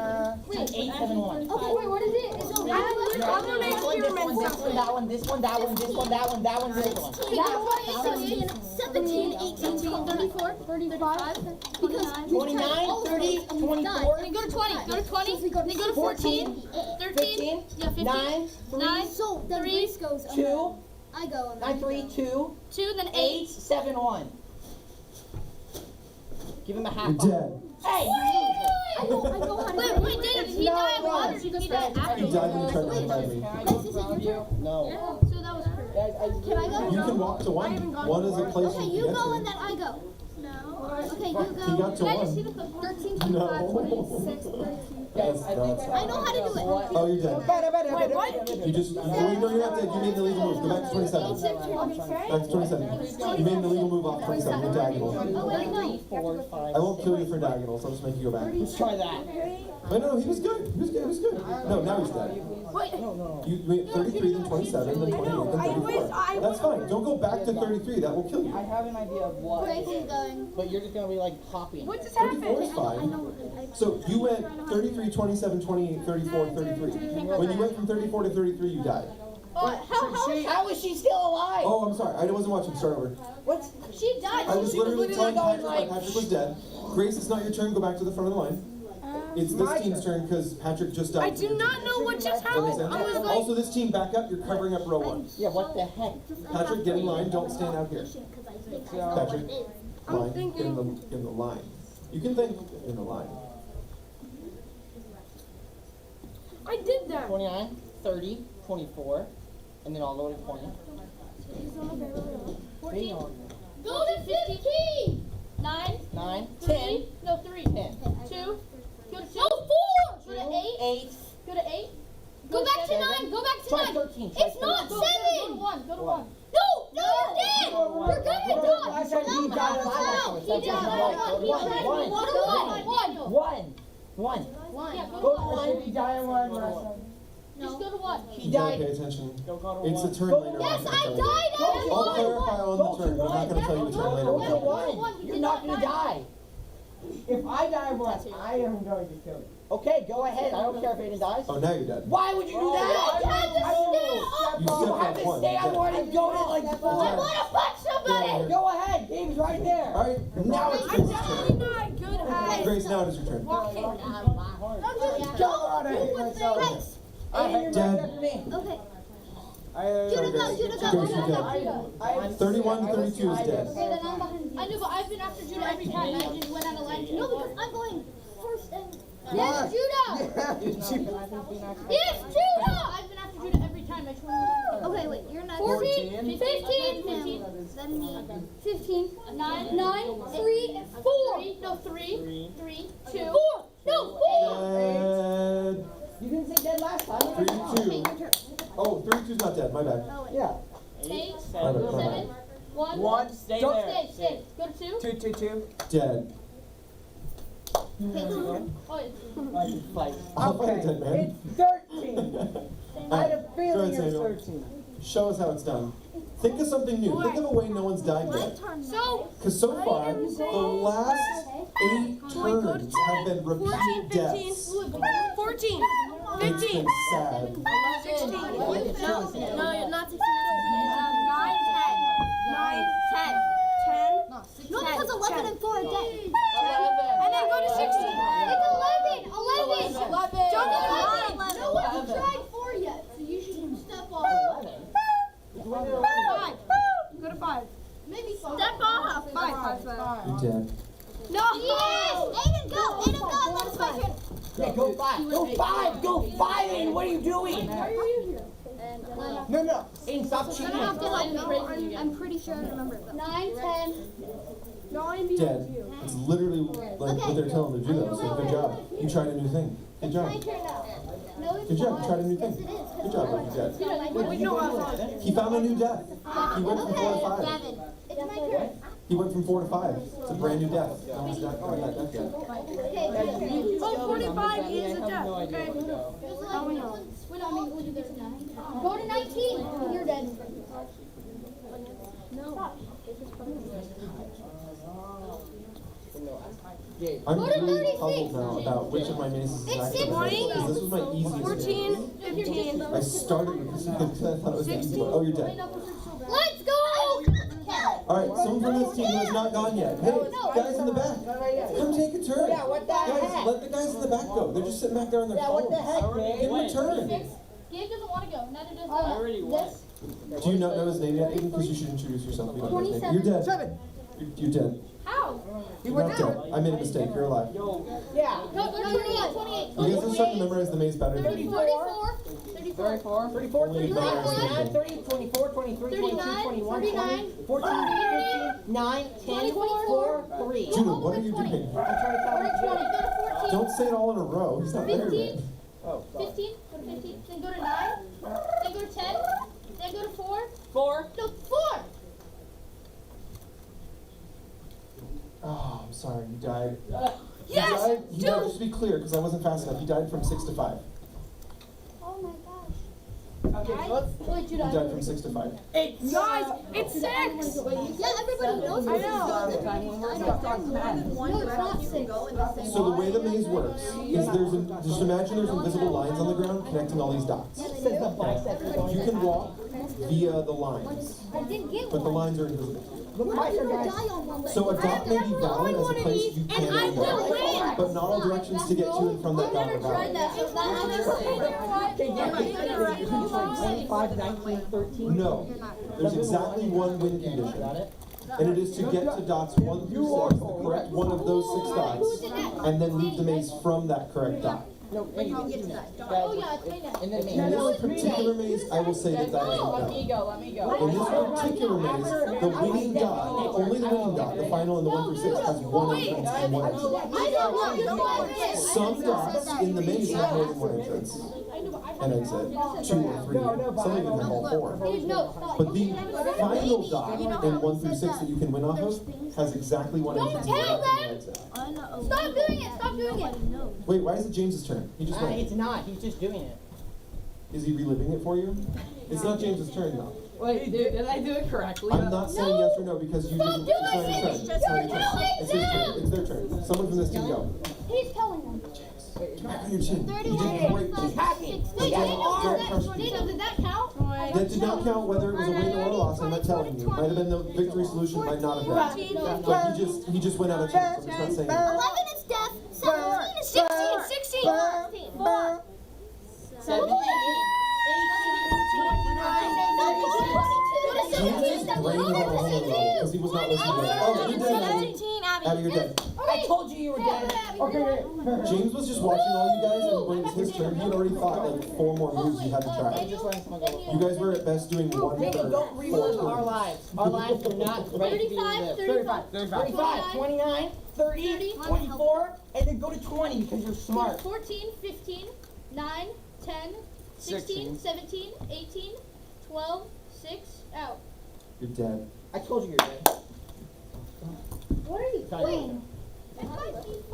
8, 7, 1.
Okay, wait, what is it? It's
I'm gonna experiment
This one, that one, this one, that one, this one, that one, that one, this one.
That one is 17, 18, 34, 35, because
29, 30, 24.
Go to
Go to 20. Then go to 14. 13.
15,
Yeah, 15.
9,
9.
So then
3.
Grace goes.
2,
I go.
9, 3, 2,
2. Then
8,
8.
7, 1. Give him a half.
You're dead.
Hey!
I know how to
Wait,
do
wait,
it.
David, did he die at 1 or did he die after?
He died when you tried to revive me.
Can I go in front of you?
No.
So that was perfect.
Can I go?
You can walk to one. One is a place
Okay,
you
you
can get
go and
to.
then I go. No. Okay, you go.
He got to
Can I just see
one.
the clip?
13,
No.
25, 26, 32.
Yes,
I think
that's-
I know how to do it.
Oh, you're dead. You just, no, you're not dead. You made the legal move. Go back to 27. Back to 27. You made the legal move off 27. You're diagonal.
Oh, wait, no.
4, 5,
I won't kill you for diagonals. I'll just make you go back.
Let's try that.
No, he was good. He was good. He was good. No, now he's dead. You made 33, then 27, then 28, then 34. That's fine. Don't go back to 33. That will kill you.
I have an idea of what.
Grace is going.
But you're just gonna be like hopping.
34 is fine. So you went 33, 27, 28, 34, 33. When you went from 34 to 33, you died.
How is she still alive?
Oh, I'm sorry. I wasn't watching. Start over.
What?
She died.
I was literally telling
going
Patrick
like-
that Patrick was dead. Grace, it's not your turn. Go back to the front of the line. It's this team's turn because Patrick just died.
I do not know what just
Does that make
happened. I was
sense?
like,
Also, this team, back up. You're covering up row 1.
Yeah, what the heck?
Patrick, get in line. Don't stand out here. Patrick,
I'm
line.
thinking-
Get in the line. You can think in the line.
I did that.
29, 30, 24, and then all the way to 20.
14. Go to 15. 9.
9,
3.
10,
No, 3.
10.
2. Go to 2.
No, 4.
Go to 8.
8,
Go to 8.
Go back to
7.
9. Go back to
try
9.
13. Try
It's not
13.
Go to
7.
1. Go to 1.
No, you're dead. You're gonna die.
He died.
No, he died.
One.
Yeah, go to
Go to
1.
1. He died in 1.
Just go to 1.
He
You gotta
died.
pay attention.
Don't go to
It's
one.
a turn
Go
later.
Yes,
I'm not
I
gonna tell you.
died at
I'll
1.
clarify on the turn, but I'm not gonna tell you the turn later.
Go
on.
to 1. You're not gonna die.
If I die once, I am going to kill you.
Okay, go ahead. I don't care if Aiden dies.
Oh, now you're dead.
Why would you do that?
You
You
stepped
have
on
to
one.
stay on
Dead.
one and go to like
I
4.
wanna punch somebody.
Go ahead. Game's right there.
All right, now it's Grace's turn.
Not good at
Grace, now it is your turn.
Grace.
Aiden, you're
Dead.
right after me.
Okay.
Sorry, Grace. Grace, you're dead. 31 to 32 is dead.
Okay, then I'm behind you.
I know, but I've been after Judah every time. I just went out of line.
No, because I'm going first and yes, Judah. Yes, Judah.
I've been after Judah every time. I told
Okay, wait, you're not
14, 15, 15,
Then me. 15.
9,
9, 3, 4.
No, 3, 3, 2,
4. No, 4.
Dead.
You didn't say dead last time.
32. Oh, 32's not dead. My bad.
Yeah.
8,
My bad. My
7,
bad.
1.
Stay
Don't
there.
Stay. Go to 2.
2.
Dead.
Oh, it's
Fight.
I'll fight a dead man.
It's 13. I had a
Go
feeling
ahead,
it was
Samuel.
13.
Show us how it's done. Think of something new. Think of a way no one's died yet.
so.
Because so far, the last 8 turns have been repeat deaths.
14,
It's
15,
been sad.
16. No, you're not 16. 9, 10. 10.
No, because 11 and 4 are dead.
11. And then go to 16.
It's 11. 11.
Don't go to 9.
No one's tried 4 yet, so you should step off.
5. Go to 5.
Maybe 5.
Step off. 5.
You're dead.
No.
Yes! Aiden, go! Aiden, go! And then it's my turn.
Yeah, go 5. Go 5. Go 5, Aiden. What are you doing? No. Aiden, stop cheating.
I'm pretty sure I remember it. 9, 10.
Dead. It's literally like what they're telling to do though, so good job. You tried a new thing. Good job.
My turn now. No, it's
Good job,
not.
you tried a new
Yes,
thing.
it is.
Good job, Lucky Jet.
Wait,
He found a new death. He went from 4 to 5.
7. It's my turn.
He went from 4 to 5. It's a brand new death. No one's got that death yet.
Okay,
Oh, 45 is a
I have
death.
no idea
Okay.
where to go.
go to 19. You're dead.
I'm
Go to
really
36.
puzzled now about which of my mazes is
It's
actually
20.
because this was my easiest
14,
maze.
15.
I started because I thought it was the easy one. Oh, you're dead.
Let's go!
Alright, someone from this team who has not gone yet. Hey, guys in the back, come take a turn.
Yeah, what the
Guys,
heck?
Let the guys in the back go. They're just sitting back there on their
Yeah,
phones.
what the heck,
Give them a
Gabe?
turn.
Gabe doesn't want to go. Neither does
I already won.
this.
Do you not know his name yet? Because you should introduce yourself. You don't know his name. You're dead.
7.
You're dead.
How?
You're not dead. I made a mistake. You're alive.
Yeah.
No, 28, 28.
You guys are starting to memorize the maze better than me.
34.
34.
34,
Only
35,
nine.
29, 30, 24, 23, 22, 21, 20, 14, 15, 9, 10, 4, 3.
Judah, what are you doing?
I'm trying to count
Go
it.
to 14.
Don't say it all in a row. He's not there
15.
yet.
15. Go to 15. Then go to 9. Then go to 10. Then go to 4.
4.
No, 4.
Oh, I'm sorry. You died.
Yes!
You died, just to be clear, because I wasn't fast enough. You died from 6 to 5.
Oh my gosh.
Okay, so let's.
Wait,
You died from 6 to 5.
Guys, it's 6.
Yeah, everybody knows
I know.
No, it's not 6.
So the way the maze works is just imagine there's invisible lines on the ground connecting all these dots.
Says the biceps are going
You can walk via the lines,
I didn't get
but the
one.
lines are invisible.
The biceps
I'm
are
gonna
going.
die on one leg.
So a dot may be valid as a place you can
I will
go,
win.
but not all directions to get to and from that dot are valid.
Okay, yeah, 25, 19, 13.
No, there's exactly one win condition, and it is to get to dots 1 through 6, the correct one of those 6 dots, and then leave the maze from that correct dot.
No,
Oh, yeah, it's made now.
and then
In this particular maze, I will say that that is
Let me
invalid.
go. Let me go.
In this particular maze, the winning dot, only the winning dot, the final and the 1 through 6, has one entrance and one exit. Some dots in the maze have more than one entrance and exit, 2 or 3, some even have all 4. But the final dot in 1 through 6 that you can win off of has exactly one entrance and one exit.
Stop doing it. Stop doing it.
Wait, why is it James's turn? He just went.
It's not. He's just doing it.
Is he reliving it for you? It's not James's turn though.
Wait, dude, did I do it correctly?
I'm not saying yes or no because you didn't. It's not your turn. It's not your turn. It's his turn. It's their turn. Someone from this team go.
He's telling them.
Get back on your chin. You did great.
He's hacking.
Wait,
Don't crush me.
Daniel, did that count?
That did not count whether it was a win or a loss. I'm not telling you. Might have been the victory solution. Might not have been. But he just went out of turn. So I'm just not saying.
11 is death. 17 is 16. 16. 4.
17,
James's brain is on a whole other level because he was not listening to it. Oh, you're dead, Abby. Abby, you're dead.
I told you you were dead. Okay.
James was just watching all you guys, and when it was his turn, he had already thought like 4 more moves you had to try. You guys were at best doing 1
Maybe
per
don't relive
4
our
turns.
lives. Our lives are not ready to be
35,
relived. 35, 29, 30, 24, and then go to 20 because you're smart.
14, 15, 9, 10, 16, 17, 18, 12, 6, out.
You're dead.
I told you you're dead.
What are you doing?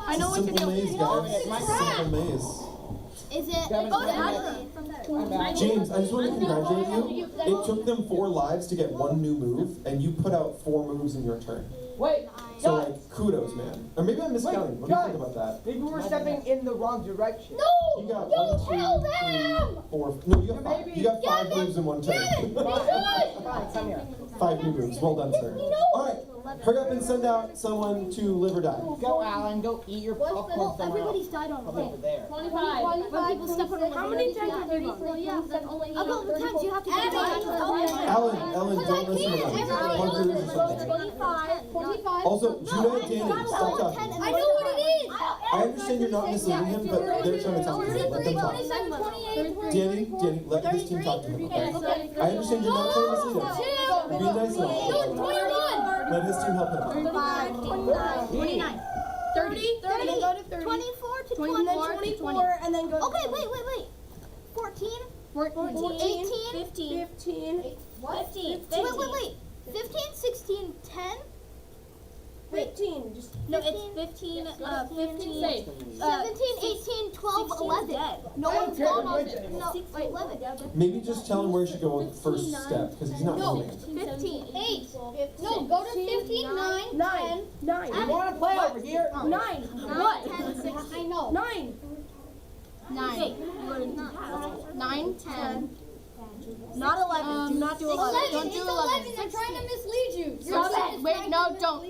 I know what to
Simple
do.
maze, guys. Simple maze.
Is it?
I'm back.
James, I just want to congratulate you. It took them 4 lives to get 1 new move, and you put out 4 moves in your turn.
Wait,
So
guys,
like, kudos, man. Or maybe I'm miscounting. Let me think about that.
maybe we're stepping in the wrong direction.
You got 1, 2, 3, 4. No, you got 5. You got 5 moves in 1 turn.
Fine, come here.
5 new moves. Well done, sir. All right. Hurry up and send out someone to live or die.
Go, Alan. Go eat your popcorn somewhere else.
Everybody's died on
Over there.
25.
When people step on
How many times have you
Well, yeah, then only. About the times you have to get
Ellen, don't listen to them. Bunkers or something.
25. 25.
Also, Judah and Danny, stop talking.
I know what it is.
I understand you're not misleading him, but they're trying to talk to him. Let them talk.
27, 28.
Danny, let his team talk to him, okay? I understand you're not trying to mislead him. Be nice
No,
now.
21.
Let his team help him.
35, 29, 29.
30, and then go to 30.
24 to 20.
And then 24, and then go to
Okay, wait. 14,
14,
18,
15.
15. Wait. 15, 16, 10.
15. Just
No, it's 15, 15,
Say.
17, 18, 12, 11. No one's gone on it. No, wait, 11.
Maybe just tell him where he should go with the first step, because he's not
No.
moving.
15.
8. No, go to 15, 9,
9. 9.
You want to play over here?
9.
What? 10, 6, I know.
9.
9.
9, 10.
Not 11. Do not do 11.
Don't do 11. They're trying to mislead you. Wait, no, don't.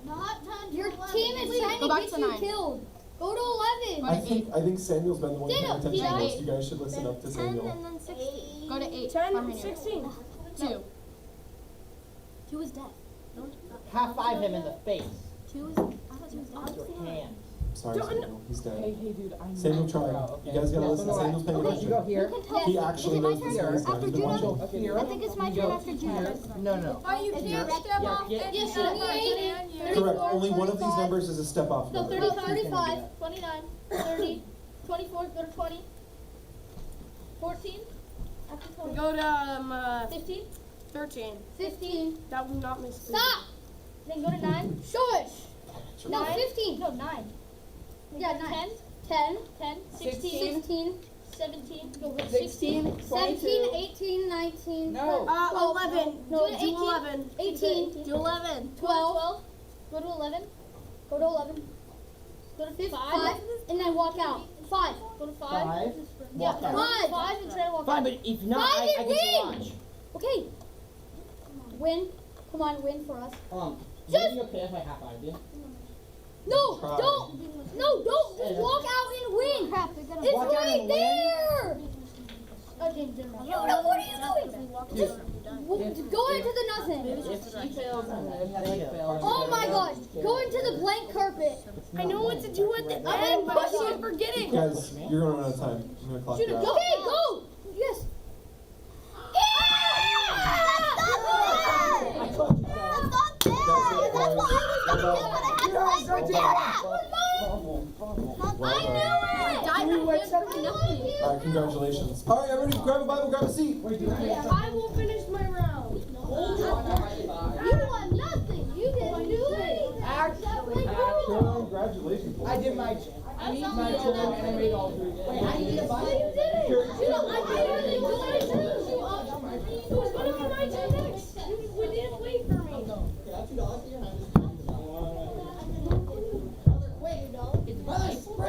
Not
Your team is trying
Go
to
back
get
to
you
9.
killed. Go to 11.
I think Samuel's been the one paying
Ditto,
attention the
Ditto.
most. You guys should listen up to
10
Samuel.
and then 16.
Go to 8.
10,
Behind you.
16.
2. 2 is death.
Half five him in the face.
2 is. I thought 2 was death.
Your hand.
Sorry, Samuel. He's dead.
Hey, dude, I know.
Samuel tried. You guys gotta listen. Samuel's paying
Okay, you go
attention.
here.
You can tell.
He
Is
actually
it my
knows this
turn
guy's not.
after
He's been
Judah?
watching.
Here.
I think it's my turn after Judah.
No, no.
Oh, you can't step off.
Yeah,
Yes,
and
you
you.
Correct. Only one of these numbers is a step off
No,
number.
30, 35, 29, 30, 24, go to 20, 14, after 20,
Go to
15,
13.
15.
That will not miss.
Stop.
then go to 9,
Shush. No, 15.
no, 9,
Yeah,
10,
10.
10, 16,
16.
17, go with
16,
17, 18, 19.
No.
11.
No,
Do
18.
11.
18.
Do 11.
12.
go to 11,
Go to 11.
go to 5,
5. And then walk out. 5.
go to 5,
Five.
yeah,
Walk out.
5 and try to walk
Fine,
out.
but if not,
Five
I
and
get to
win.
launch.
Okay. Win. Come on, win for us.
Would it be okay if I half fived you?
No,
Try.
don't. No, don't. Just walk out and win.
Crap, they're gonna
It's
Walk out
right
and win?
there.
Oh, James didn't know.
Judah, what are you doing? Just go into the nothing.
If she fails, then they fail.
Oh my gosh. Go into the blank carpet.
I know what to do at the end, but I keep forgetting.
Guys, you're gonna run out of time. I'm gonna clock you out.
Okay, go. Yes.
I told you so.
That's not fair. That's what I was gonna do, but I had to like do that.
I knew it.
Alright, congratulations. Alright, everybody grab a Bible, grab a seat.
I will finish my round.
You won nothing. You didn't do anything.
Actually,
Congratulations.
I did my
I need my turn and I made all 3.
Wait, I need a
No,
button.
you didn't. Judah, I didn't do my turn.
It was gonna be my turn next. You didn't wait for me.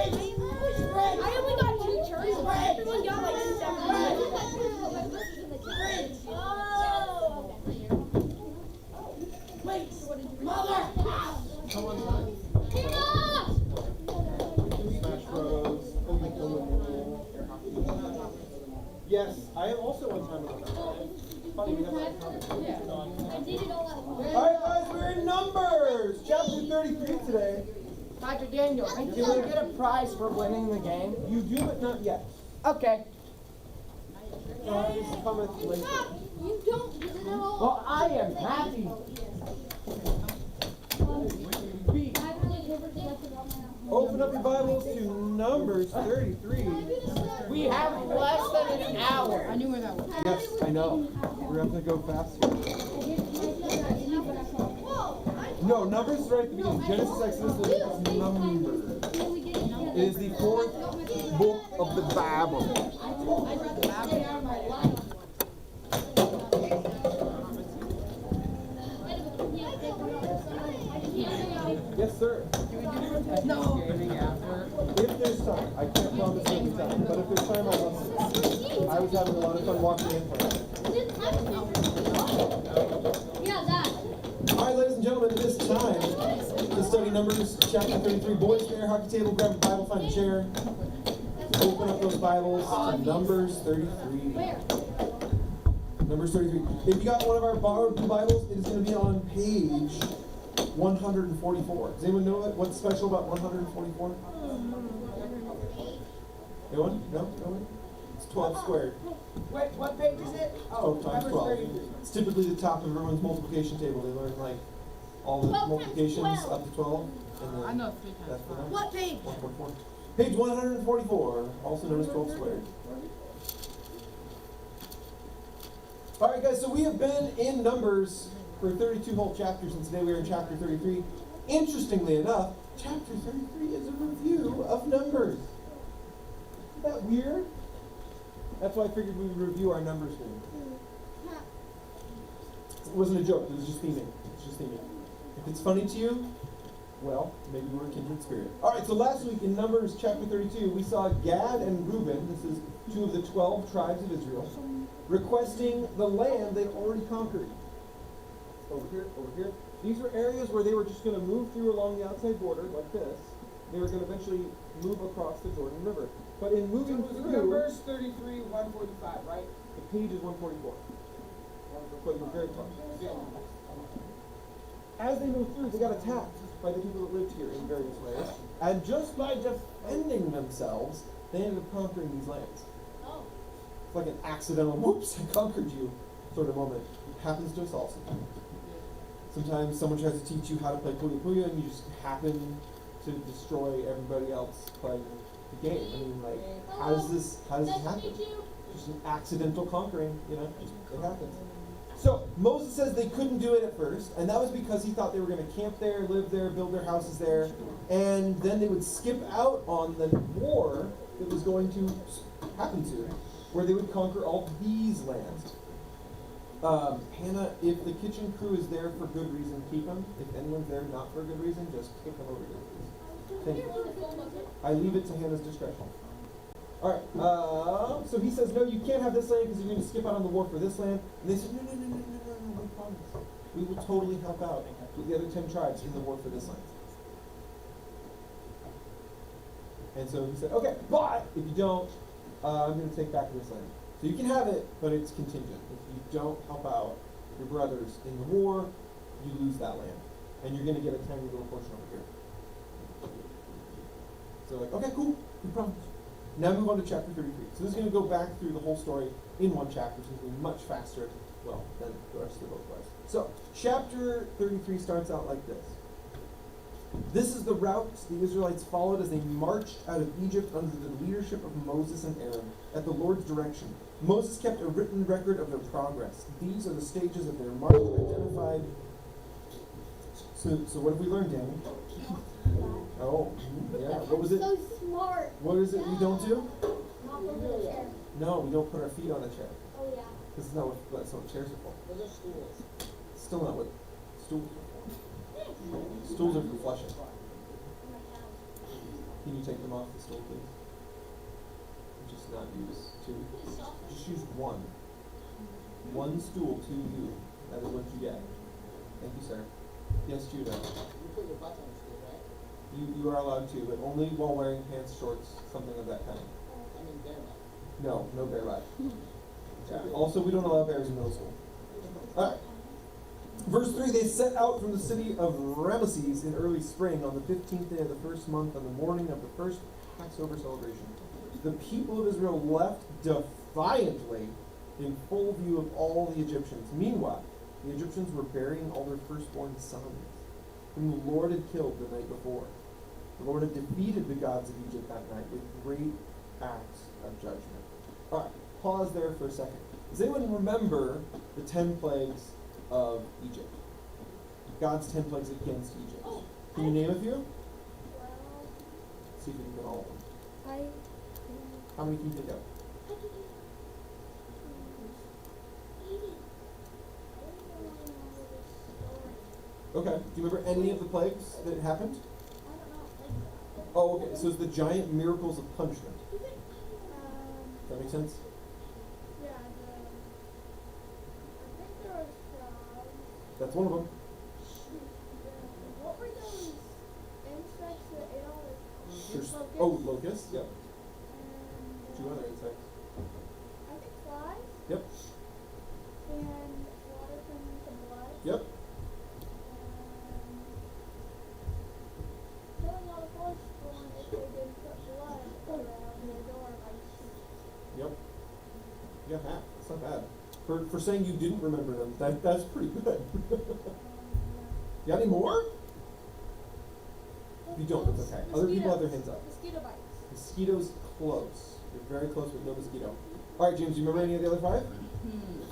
I only got 2 turns. Everyone got like 7.
Yes, I am also on time with that. Funny, we have that in common.
I did it all at once.
Alright guys, we're in Numbers! Chapter 33 today.
Dr. Daniel, do I get a prize for winning the game?
You do, but not yet.
Okay.
Guys, comment later.
You don't get it at all.
Well, I am happy.
Open up your Bibles to Numbers 33.
We have less than an hour.
I knew where that was.
Yes, I know. We're going to have to go fast here. No, Numbers is right at the beginning. Genesis, Exodus, Leviticus, Numbers. It is the 4th book of the Bible. Yes, sir.
No.
If there's time, I can't promise every time, but if there's time, I love it. I was having a lot of fun walking in for it.
Yeah, that.
All right, ladies and gentlemen, it is time to study Numbers chapter 33. Boys, in your hockey table, grab a Bible, find a chair. Open up those Bibles to Numbers 33. Numbers 33. If you got one of our borrowed Bibles, it is going to be on page 144. Does anyone know what's special about 144? Anyone? No? No one? It's 12 squared.
Wait, what page is it? Oh,
12 times
Numbers
12.
33.
It's typically the top of everyone's multiplication table. They learn like all the
12 times
multiplications
12.
up to 12. And then
I know 3 times
that's the
5.
number.
What page?
144. Page 144, also known as 12 squared. Alright guys, so we have been in Numbers for 32 whole chapters, and today we are in chapter 33. Interestingly enough, chapter 33 is a review of Numbers. Isn't that weird? That's why I figured we would review our Numbers game. It wasn't a joke, it was just theming. It's just theming. If it's funny to you, well, maybe we're a kindred spirit. Alright, so last week in Numbers chapter 32, we saw Gad and Reuben, this is 2 of the 12 tribes of Israel, requesting the land they've already conquered. Over here, These were areas where they were just going to move through along the outside border, like this. They were going to eventually move across the Jordan River. But in moving through...
Numbers 33, 145, right?
The page is 144. But you're very close. As they moved through, they got attacked by the people that lived here in various ways. And just by defending themselves, they ended up conquering these lands.
Oh.
It's like an accidental, whoops, I conquered you sort of moment. It happens to us all sometimes. Sometimes someone tries to teach you how to play Puyo Puyo and you just happen to destroy everybody else playing the game. I mean, like, how does this happen? Just an accidental conquering, you know, it happens. So, Moses says they couldn't do it at first, and that was because he thought they were going to camp there, live there, build their houses there, and then they would skip out on the war that was going to happen soon, where they would conquer all these lands. Hannah, if the kitchen crew is there for good reason, keep them. If anyone's there not for a good reason, just kick them over here, please. Thank you. I leave it to Hannah's discretion. Alright, so he says, no, you can't have this land because you're going to skip out on the war for this land. And they said, no, we promise. We will totally help out with the other 10 tribes in the war for this land. And so he said, okay, but if you don't, I'm going to take back this land. So you can have it, but it's contingent. If you don't help out your brothers in the war, you lose that land. And you're going to get a tiny little portion over here. So like, okay, cool, we promise. Now move on to chapter 33. So this is going to go back through the whole story in one chapter, so it's going to be much faster, well, than the rest of the book was. So, chapter 33 starts out like this. This is the route the Israelites followed as they marched out of Egypt under the leadership of Moses and Aaron at the Lord's direction. Moses kept a written record of their progress. These are the stages of their march identified. So what have we learned, Danny? Oh, yeah. What was it?
So smart.
What is it we don't do?
Not over the chair.
No, we don't put our feet on a chair.
Oh yeah.
Because that's not what chairs are for.
Those are stools.
Still not what stools are for. Stools are for flushing. Can you take them off the stool, please? Just not use two. Just use one. One stool to you. That is what you get. Thank you, sir. Yes, Judah.
You put your butts on the stool, right?
You are allowed to, but only while wearing pants, shorts, something of that kind.
I mean, bare butt.
No bear butt. Yeah. Also, we don't allow bears in middle school. Alright. Verse 3, they set out from the city of Ramesses in early spring on the 15th day of the first month on the morning of the first Passover celebration. The people of Israel left defiantly in full view of all the Egyptians. Meanwhile, the Egyptians were burying all their firstborn sons, whom the Lord had killed the night before. The Lord had defeated the gods of Egypt that night with great acts of judgment. Alright, pause there for a second. Does anyone remember the 10 plagues of Egypt? God's 10 plagues against Egypt. Can you name a few? See if you can get all of them. How many can you think of? Okay. Do you remember any of the plagues that happened? Oh, okay. So it's the giant miracles of punishment. Does that make sense?
Yeah, I think there was
That's one of them.
what were those insects that ate all the
There's,
locusts?
locusts. Yep.
And,
2 other insects.
I think flies
Yep.
and water turning into blood.
Yep.
Killing all the firstborn if they didn't put blood around their door by sheep.
Yep. You got that. That's not bad. For saying you didn't remember them, that's pretty good. You got any more? If you don't, that's okay. Other people have their hands up.
Mosquito bites.
Mosquitoes, close. You're very close with no mosquito. All right, James, do you remember any of the other 5?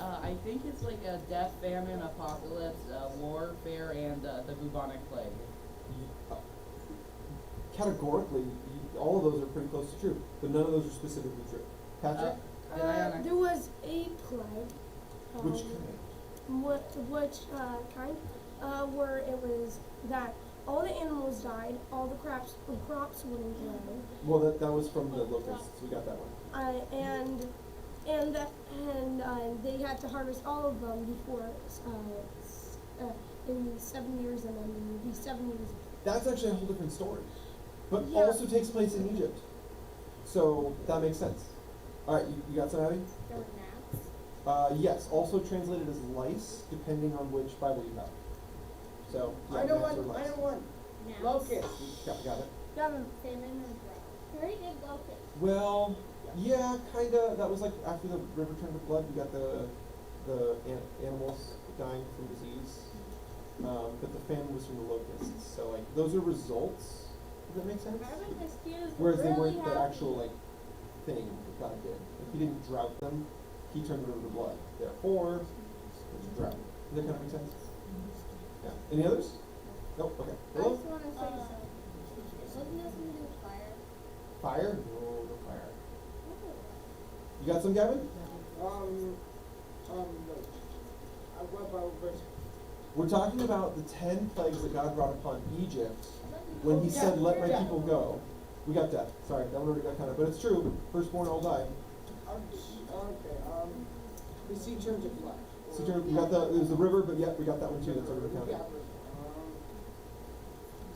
I think it's like a death, famine, apocalypse, warfare, and the bubonic plague.
Categorically, all of those are pretty close to true, but none of those are specifically true. Patrick?
There was a plague.
Which kind?
Which kind? Where it was that all the animals died, all the crops wouldn't grow.
Well, that was from the locusts. We got that one.
And they had to harvest all of them before in 7 years, and then it will be 7 years.
That's actually a whole different story, but
Yeah.
also takes place in Egypt. So that makes sense. All right, you got some, Abby?
There were gnats.
Yes, also translated as lice, depending on which Bible you have. So, yeah,
I know
gnats or
one. I
lice.
know one.
Gnats.
Locust.
Got it.
Gavin,
Famine or drought. You already did locust.
Well, yeah, kinda. That was like after the river turned to blood. We got the animals dying from disease, but the famine was from the locusts. So like those are results. Does that make sense? Whereas they weren't the actual like thing that God did. Like, he didn't drought them. He turned the river to blood. Therefore, there's a drought. Does that kind of make sense? Yeah. Any others? Nope. Okay.
I
Hello?
just want to say something. Wasn't this something to do with fire?
Fire? No fire. You got some, Gavin?
No. What about verse?
We're talking about the 10 plagues that God brought upon Egypt when he said, let my people go. We got death. Sorry, that one already got kind of, but it's true. Firstborn all die.
Okay. The sea turns to blood.
So we got there's the river, but yeah, we got that one too. That's already counted.
Yeah.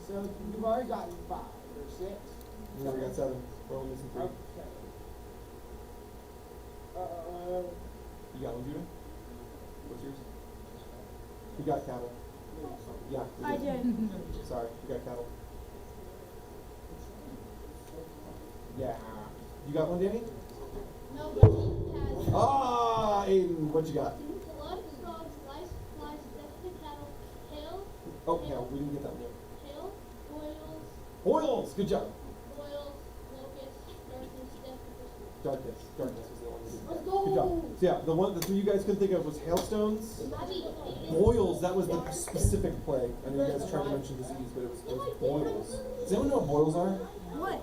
So you've already gotten 5 or 6.
Yeah, we got 7. We're only missing 3.
Okay.
You got one, Judah? What's yours? We got cattle. Yeah. we
I did.
Sorry, we got cattle. Yeah. You got one, Danny?
No, but he has
Ah, Aiden, what you got?
blood, frogs, lice, flies, death to cattle, hail,
Oh, hell, we didn't get that one yet.
hail, boils,
Boils, good job.
boils, locusts, darkness, death, and
Darkness was the one we didn't
Let's
get.
go.
Good job. So yeah, the three you guys could think of was hailstones. Boils, that was the specific plague. I know you guys tried to mention disease, but it was boils. Does anyone know what boils are?
What?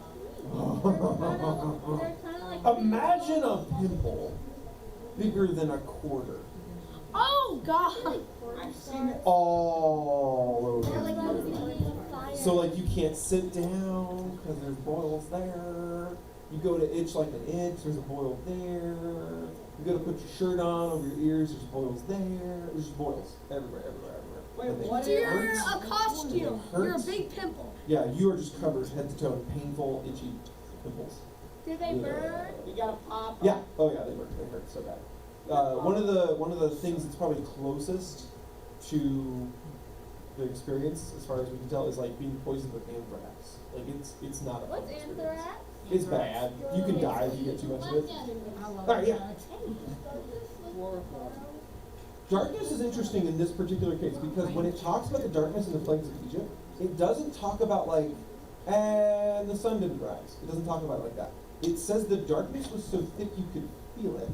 They're kind of like.
Imagine a pimple bigger than a quarter.
Oh God!
I've seen it.
All
They're
over.
like fire.
So like you can't sit down because there's boils there. You go to itch like an itch, there's a boil there. You go to put your shirt on over your ears, there's boils there. There's just boils everywhere.
Wait,
And they
what
You're
hurt.
a costume.
Hurts.
You're a big pimple.
Yeah, you are just covered head to toe in painful, itchy pimples.
Do they burn?
You gotta pop.
Yeah. Oh yeah, they hurt so bad. One of the things that's probably closest to the experience, as far as we can tell, is like being poisoned with anthrax. Like it's not a fun
What's
experience.
anthrax?
It's bad. You can die if you get too much of it. Alright, yeah. Darkness is interesting in this particular case because when it talks about the darkness and the plagues of Egypt, it doesn't talk about like, and the sun didn't rise. It doesn't talk about it like that. It says the darkness was so thick you could feel it,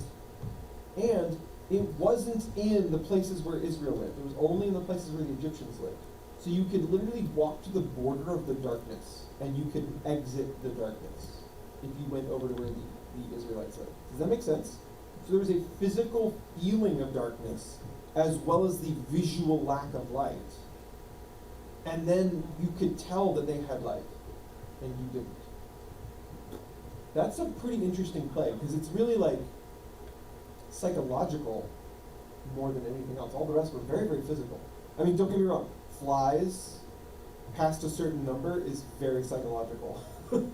and it wasn't in the places where Israel lived. It was only in the places where the Egyptians lived. So you could literally walk to the border of the darkness, and you could exit the darkness if you went over to where the Israelites lived. Does that make sense? So there was a physical feeling of darkness as well as the visual lack of light. And then you could tell that they had light, and you didn't. That's a pretty interesting play, because it's really like psychological more than anything else. All the rest were very, very physical. I mean, don't get me wrong, flies past a certain number is very psychological.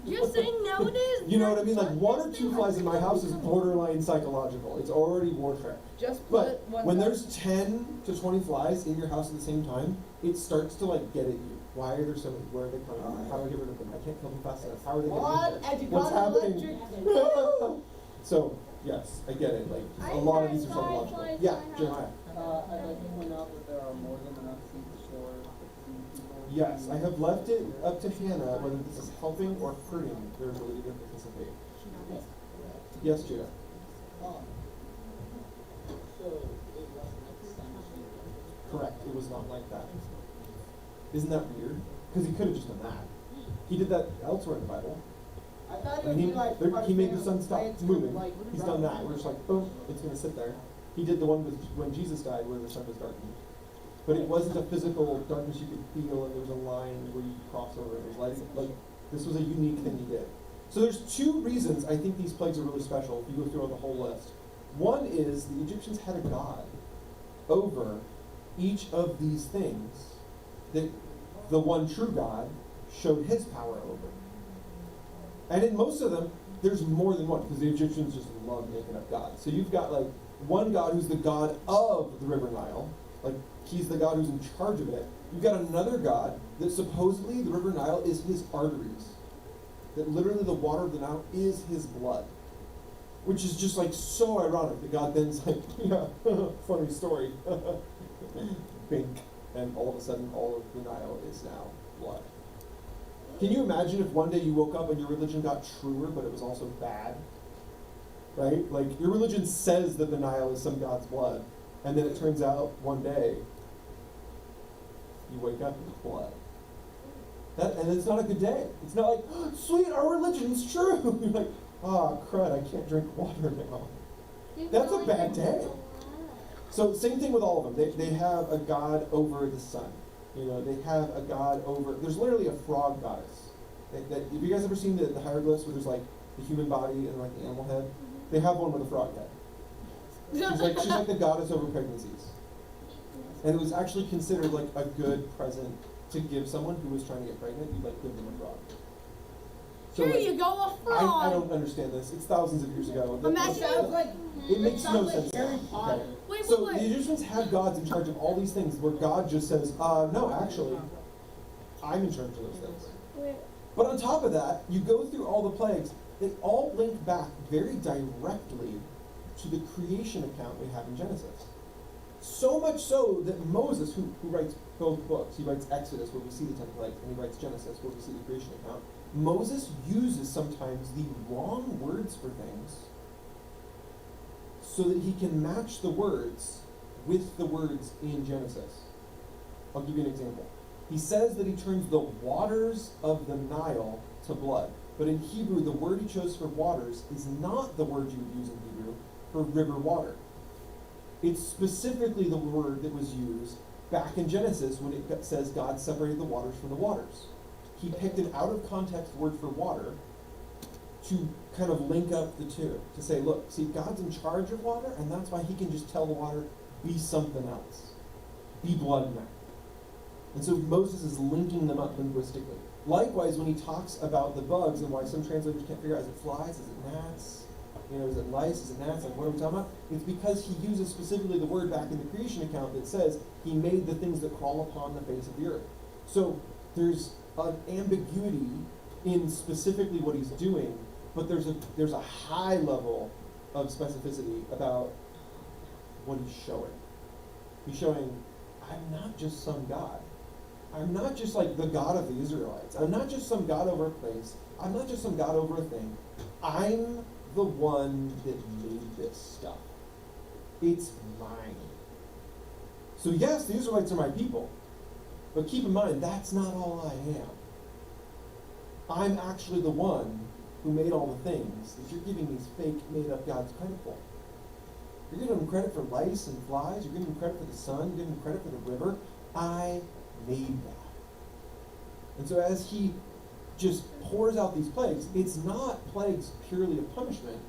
You're saying nowadays?
You know what I mean? Like 1 or 2 flies in my house is borderline psychological. It's already warfare.
Just
But
put one.
when there's 10 to 20 flies in your house at the same time, it starts to like get at you. Why are there so many? Where are they coming from? How do I get rid of them? I can't kill them fast enough. How are they
What?
getting in
And you
there? What's
got
happening?
electric?
So, yes, I get it. Like, a lot of these are psychological. Yeah, Jeremiah.
I'd like to point out that there are more than enough seats for 15 people.
Yes, I have left it up to Hannah whether this is helping or hurting their ability to participate. Yes, Judah.
So it wasn't like astonishing.
Correct. It was not like that. Isn't that weird? Because he could have just done that. He did that elsewhere in the Bible.
I thought it
I
would
mean,
be like.
he made the sun stop
it's
moving.
like
He's done that. We're just like, boom, it's going to sit there. He did the one with when Jesus died where the sun was darkened. But it wasn't a physical darkness you could feel, and there was a line where you cross over. It was like this was a unique thing he did. So there's 2 reasons I think these plagues are really special if you go through the whole list. One is the Egyptians had a god over each of these things that the one true God showed his power over. And in most of them, there's more than one, because the Egyptians just love making up gods. So you've got like one God who's the God of the River Nile, like he's the God who's in charge of it. You've got another God that supposedly the River Nile is his arteries, that literally the water of the Nile is his blood, which is just like so ironic that God then's like, yeah, funny story, bink, and all of a sudden all of the Nile is now blood. Can you imagine if one day you woke up and your religion got truer, but it was also bad? Right? Like, your religion says that the Nile is some god's blood, and then it turns out one day you wake up and it's blood. And it's not a good day. It's not like, oh, sweet, our religion's true. You're like, oh, crud, I can't drink water now. That's a bad day. So same thing with all of them. They have a god over the sun. You know, they have a god over, there's literally a frog goddess. Have you guys ever seen the hieroglyphs where there's like the human body and like the animal head? They have one with a frog head. She's like the goddess over pregnancies. And it was actually considered like a good present to give someone who was trying to get pregnant. You'd like give them a frog. So,
Here
like,
you go, a frog.
I don't understand this. It's thousands of years ago.
Imagine
It makes no sense.
Harry Potter.
Okay.
Wait,
So
wait.
the Egyptians had gods in charge of all these things where God just says, no, actually, I'm in charge of those things.
Wait.
But on top of that, you go through all the plagues, they all link back very directly to the creation account we have in Genesis. So much so that Moses, who writes both books, he writes Exodus, where we see the 10 plagues, and he writes Genesis, where we see the creation account, Moses uses sometimes the wrong words for things so that he can match the words with the words in Genesis. I'll give you an example. He says that he turns the waters of the Nile to blood. But in Hebrew, the word he chose for waters is not the word you would use in Hebrew for river water. It's specifically the word that was used back in Genesis when it says God separated the waters from the waters. He picked an out-of-context word for water to kind of link up the two, to say, look, see, God's in charge of water, and that's why he can just tell the water, be something else. Be blood now. And so Moses is linking them up linguistically. Likewise, when he talks about the bugs and why some translators can't figure out, is it flies, is it gnats, is it lice, is it gnats, like what are we talking about? It's because he uses specifically the word back in the creation account that says he made the things that crawl upon the face of the earth. So there's an ambiguity in specifically what he's doing, but there's a high level of specificity about what he's showing. He's showing, I'm not just some God. I'm not just like the God of the Israelites. I'm not just some God over a place. I'm not just some God over a thing. I'm the one that made this stuff. It's mine. So yes, the Israelites are my people. But keep in mind, that's not all I am. I'm actually the one who made all the things that you're giving these fake, made-up gods credit for. You're giving them credit for lice and flies. You're giving them credit for the sun. You're giving them credit for the river. I made that. And so as he just pours out these plagues, it's not plagues purely of punishment.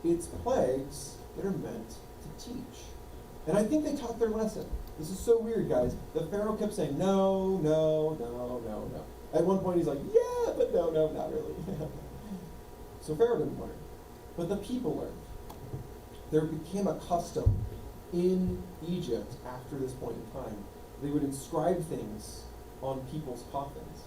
It's plagues that are meant to teach. And I think they taught their lesson. This is so weird, guys. The Pharaoh kept saying, no, no, no, no, no. At one point he's like, yeah, but no, no, not really. So Pharaoh didn't learn. But the people learned. There became a custom in Egypt after this point in time. They would inscribe things on people's coffins.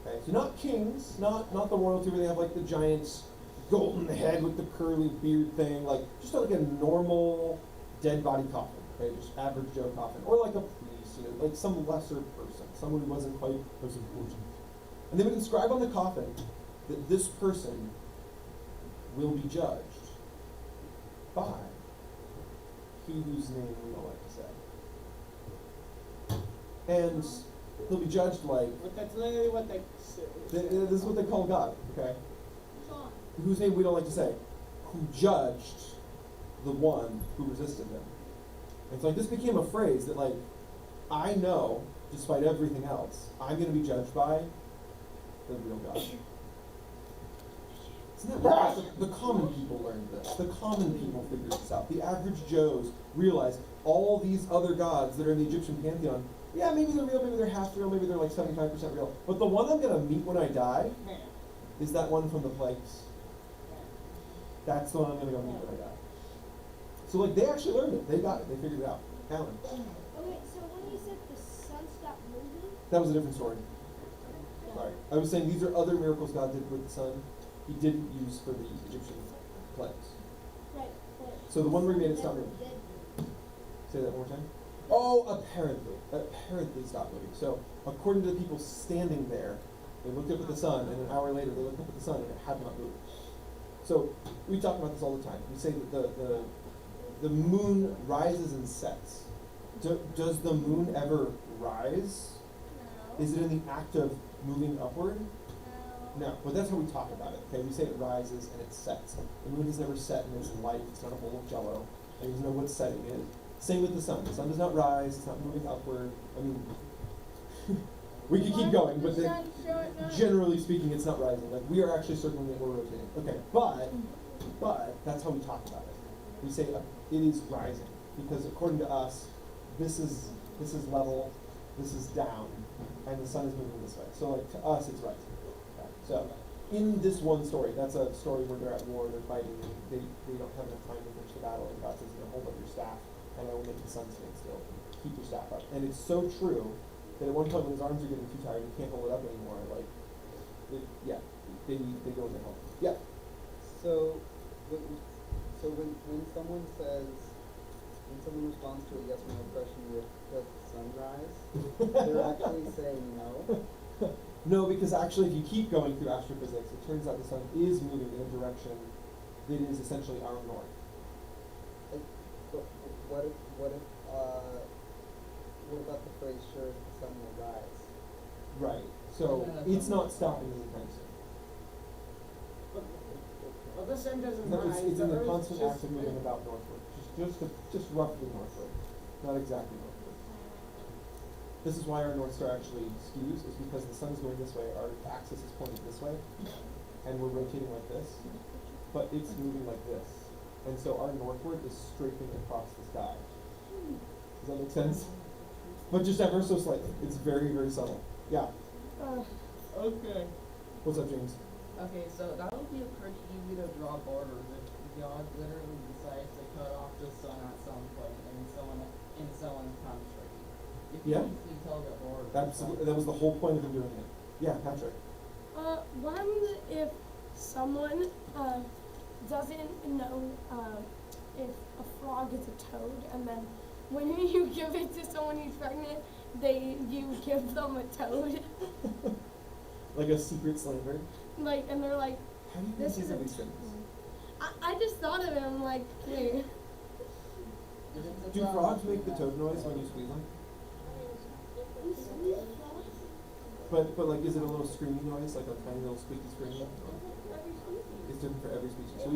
Okay? So not kings, not the royalty where they have like the giant golden head with the curly beard thing, like just like a normal dead body coffin. Okay, just average Joe coffin, or like a priest, like some lesser person, someone who wasn't quite as important. And they would inscribe on the coffin that this person will be judged by he whose name we don't like to say. And he'll be judged like.
But that's literally what they say.
This is what they call God, okay? Whose name we don't like to say. Who judged the one who resisted him. It's like this became a phrase that, like, I know, despite everything else, I'm going to be judged by the real God. Isn't that weird? The common people learned this. The common people figured this out. The average Joes realized, all these other gods that are in the Egyptian pantheon, yeah, maybe they're real, maybe they're half real, maybe they're like 75% real. But the one I'm going to meet when I die is that one from the plagues. That's the one I'm going to go meet when I die. So like they actually learned it. They got it. They figured it out. Alan.
Okay, so when you said the sun stopped moving,
That was a different story. Sorry. I was saying these are other miracles God did with the sun. He didn't use for the Egyptian plagues.
right? But
So the one where he made it stop
never
moving.
did.
Say that one more time. Oh, apparently. Apparently stopped moving. So according to the people standing there, they looked up at the sun, and an hour later they looked up at the sun and it had not moved. So we talk about this all the time. We say that the moon rises and sets. Does the moon ever rise?
No.
Is it in the act of moving upward? No, but that's how we talk about it. Okay, we say it rises and it sets. The moon has never set in its life. It's not a bowl of Jello. And you know what's setting it. Same with the sun. The sun does not rise. It's not moving upward. I mean, we could keep going, but generally speaking, it's not rising. Like we are actually circling it. We're rotating. Okay, but that's how we talk about it. We say it is rising because according to us, this is level, this is down, and the sun is moving this way. So like to us, it's rising. Okay. So in this one story, that's a story where they're at war, they're fighting, and they don't have enough time to finish the battle, and God says, hold up your staff, and I will make the sun stand still. Keep your staff up. And it's so true that at one point when his arms are getting too tired, he can't hold it up anymore. Like, they go in the help. Yeah.
So when someone responds to a yes or no question with does the sun rise, they're actually saying no.
No, because actually if you keep going through astrophysics, it turns out the sun is moving in a direction that is essentially our north.
But what about the phrase sure as the sun will rise?
Right. So it's not stopping anytime soon.
Well, the sun doesn't
No,
rise.
it's in the
Earth
constant
just
act of moving about northward. Just roughly northward. Not exactly northward. This is why our North Star actually skews, is because the sun is going this way, our axis is pointed this way, and we're rotating like this, but it's moving like this. And so our northward is strafing across the sky. Does that make sense? But just ever so slightly. It's very, very subtle. Yeah.
Okay.
What's up, James?
Okay, so that would be pretty easy to draw borders if God literally decides to cut off the sun at some point in someone's country. If you
Yeah.
easily tell the borders.
Absolutely. That was the whole point of him doing it. Yeah, Patrick.
What happens if someone doesn't know if a frog is a toad, and then when you give it to someone who's pregnant, you give them a toad,
Like a secret slander.
like, and they're like,
How do you
this
think
is
of
a
these things?
I just thought of it. I'm like, wait.
Do frogs make the toad noise when you squeeze them? But like, is it a little screaming noise, like a tiny little squeaky scream? It's different for every species. So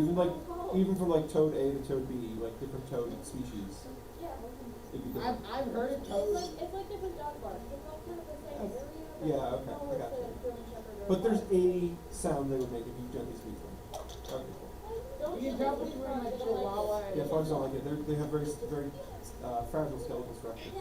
even from like toad A to toad B, like different toad species, it'd be different.
I've heard it toad.
It's like different dog bark. It's all kind of the same area.
Yeah, okay, I got you. But there's a sound they would make if you gently squeeze them. Okay, cool.
You can probably bring like Chihuahua.
Yeah, frogs don't like it. They have very fragile skeletal structure.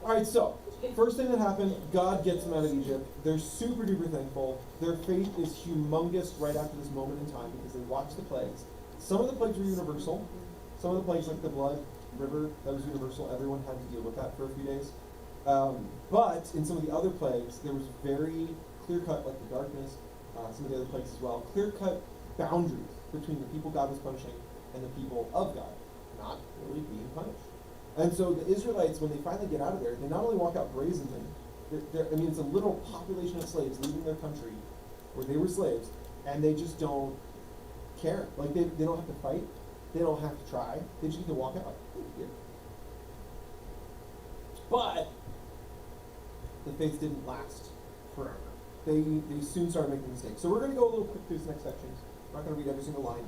All right, so first thing that happened, God gets them out of Egypt. They're super duper thankful. Their faith is humongous right after this moment in time because they watched the plagues. Some of the plagues were universal. Some of the plagues, like the blood river, that was universal. Everyone had to deal with that for a few days. But in some of the other plagues, there was very clear-cut, like the darkness, some of the other plagues as well, clear-cut boundaries between the people God was punishing and the people of God, not really being punished. And so the Israelites, when they finally get out of there, they not only walk out brazenly, it's a little population of slaves leaving their country where they were slaves, and they just don't care. Like, they don't have to fight. They don't have to try. They just need to walk out. Here. But the faith didn't last forever. They soon started making mistakes. So we're going to go a little quick through this next section. I'm not going to read every single line.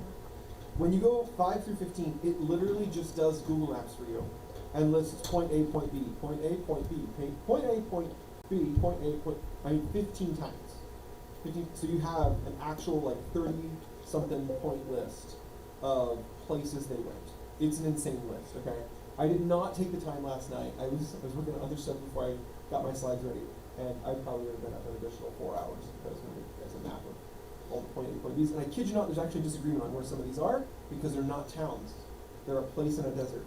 When you go 5 through 15, it literally just does Google Maps for you and lists point A, point B, point A, point B, point A, point B, point A, point, 15 times. 15, so you have an actual like 30-something point list of places they went. It's an insane list, okay? I did not take the time last night. I was working on other stuff before I got my slides ready, and I probably would have been up an additional 4 hours if I was going to make you guys a map of all the point A, point B's. And I kid you not, there's actually disagreement on where some of these are because they're not towns. They're a place in a desert.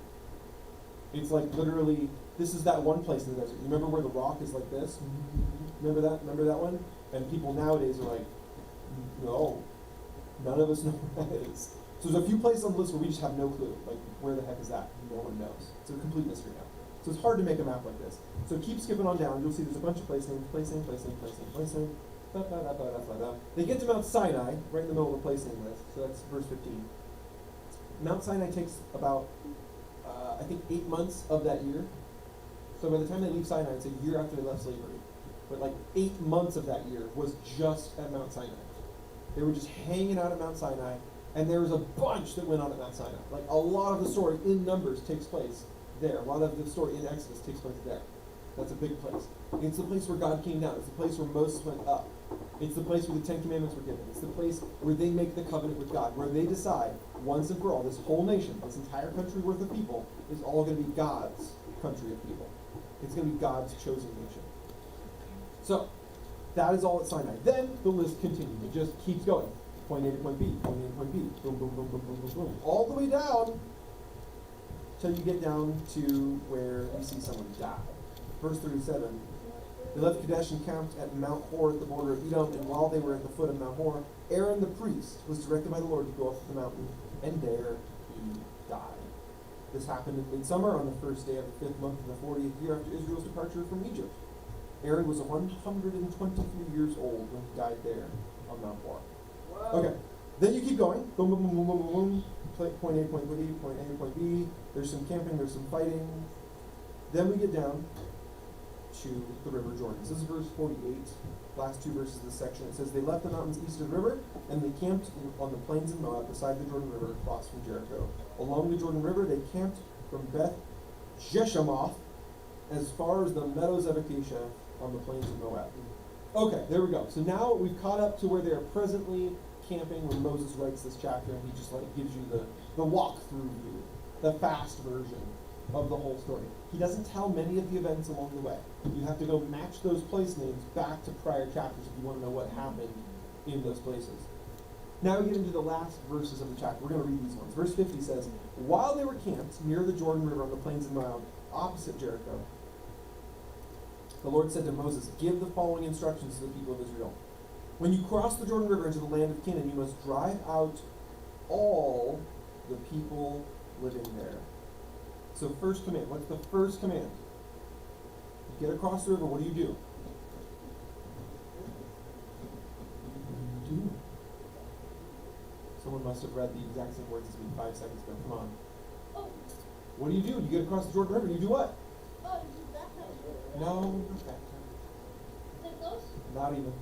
It's like literally, this is that one place in the desert. You remember where the rock is like this? Remember that? Remember that one? And people nowadays are like, no, none of us know where that is. So there's a few places on the list where we just have no clue. Like, where the heck is that? No one knows. It's a complete mystery now. So it's hard to make a map like this. So keep skipping on down. You'll see there's a bunch of place names, place name, place name, place name, place name. They get to Mount Sinai, right in the middle of the place name list. So that's verse 15. Mount Sinai takes about, I think, 8 months of that year. So by the time they leave Sinai, it's a year after they left slavery. But like 8 months of that year was just at Mount Sinai. They were just hanging out at Mount Sinai, and there was a bunch that went on at Mount Sinai. Like a lot of the story in Numbers takes place there. A lot of the story in Exodus takes place there. That's a big place. It's the place where God came down. It's the place where Moses went up. It's the place where the 10 Commandments were given. It's the place where they make the covenant with God, where they decide once and for all, this whole nation, this entire country worth of people, is all going to be God's country of people. It's going to be God's chosen nation. So, that is all at Sinai. Then the list continues. It just keeps going. Point A to point B, point A to point B, boom, boom, boom, boom, boom, boom, boom. All the way down till you get down to where you see someone die. Verse 37. They left Kadesh and camped at Mount Hor at the border of Edom, and while they were at the foot of Mount Hor, Aaron the priest was directed by the Lord to go up the mountain, and there he died. This happened in midsummer on the first day of the 5th month of the 40th year after Israel's departure from Egypt. Aaron was 123 years old when he died there on Mount Hor. Okay, then you keep going. Boom, boom, boom, boom, boom, boom, boom. Point A, point B, point A, point B. There's some camping, there's some fighting. Then we get down to the River Jordan. This is verse 48, last 2 verses of this section. It says, they left the mountains east of the river, and they camped on the plains of Moab beside the Jordan River across from Jericho. Along the Jordan River, they camped from Beth Jeshemoth as far as the meadows of Acacia on the plains of Moab. Okay, there we go. So now we've caught up to where they are presently camping when Moses writes this chapter, and he just like gives you the walk-through view, the fast version of the whole story. He doesn't tell many of the events along the way. You have to go match those place names back to prior chapters if you want to know what happened in those places. Now we get into the last verses of the chapter. We're going to read these ones. Verse 50 says, while they were camped near the Jordan River on the plains of Moab, opposite Jericho, the Lord said to Moses, give the following instructions to the people of Israel. When you cross the Jordan River into the land of Canaan, you must drive out all the people living there. So first command, what's the first command? You get across the river, what do you do? Someone must have read the exact same words as me 5 seconds ago. Come on.
Oh.
What do? You get across the Jordan River, you do what?
Oh, you baptize.
No, not that time.
Is it close?
Not even.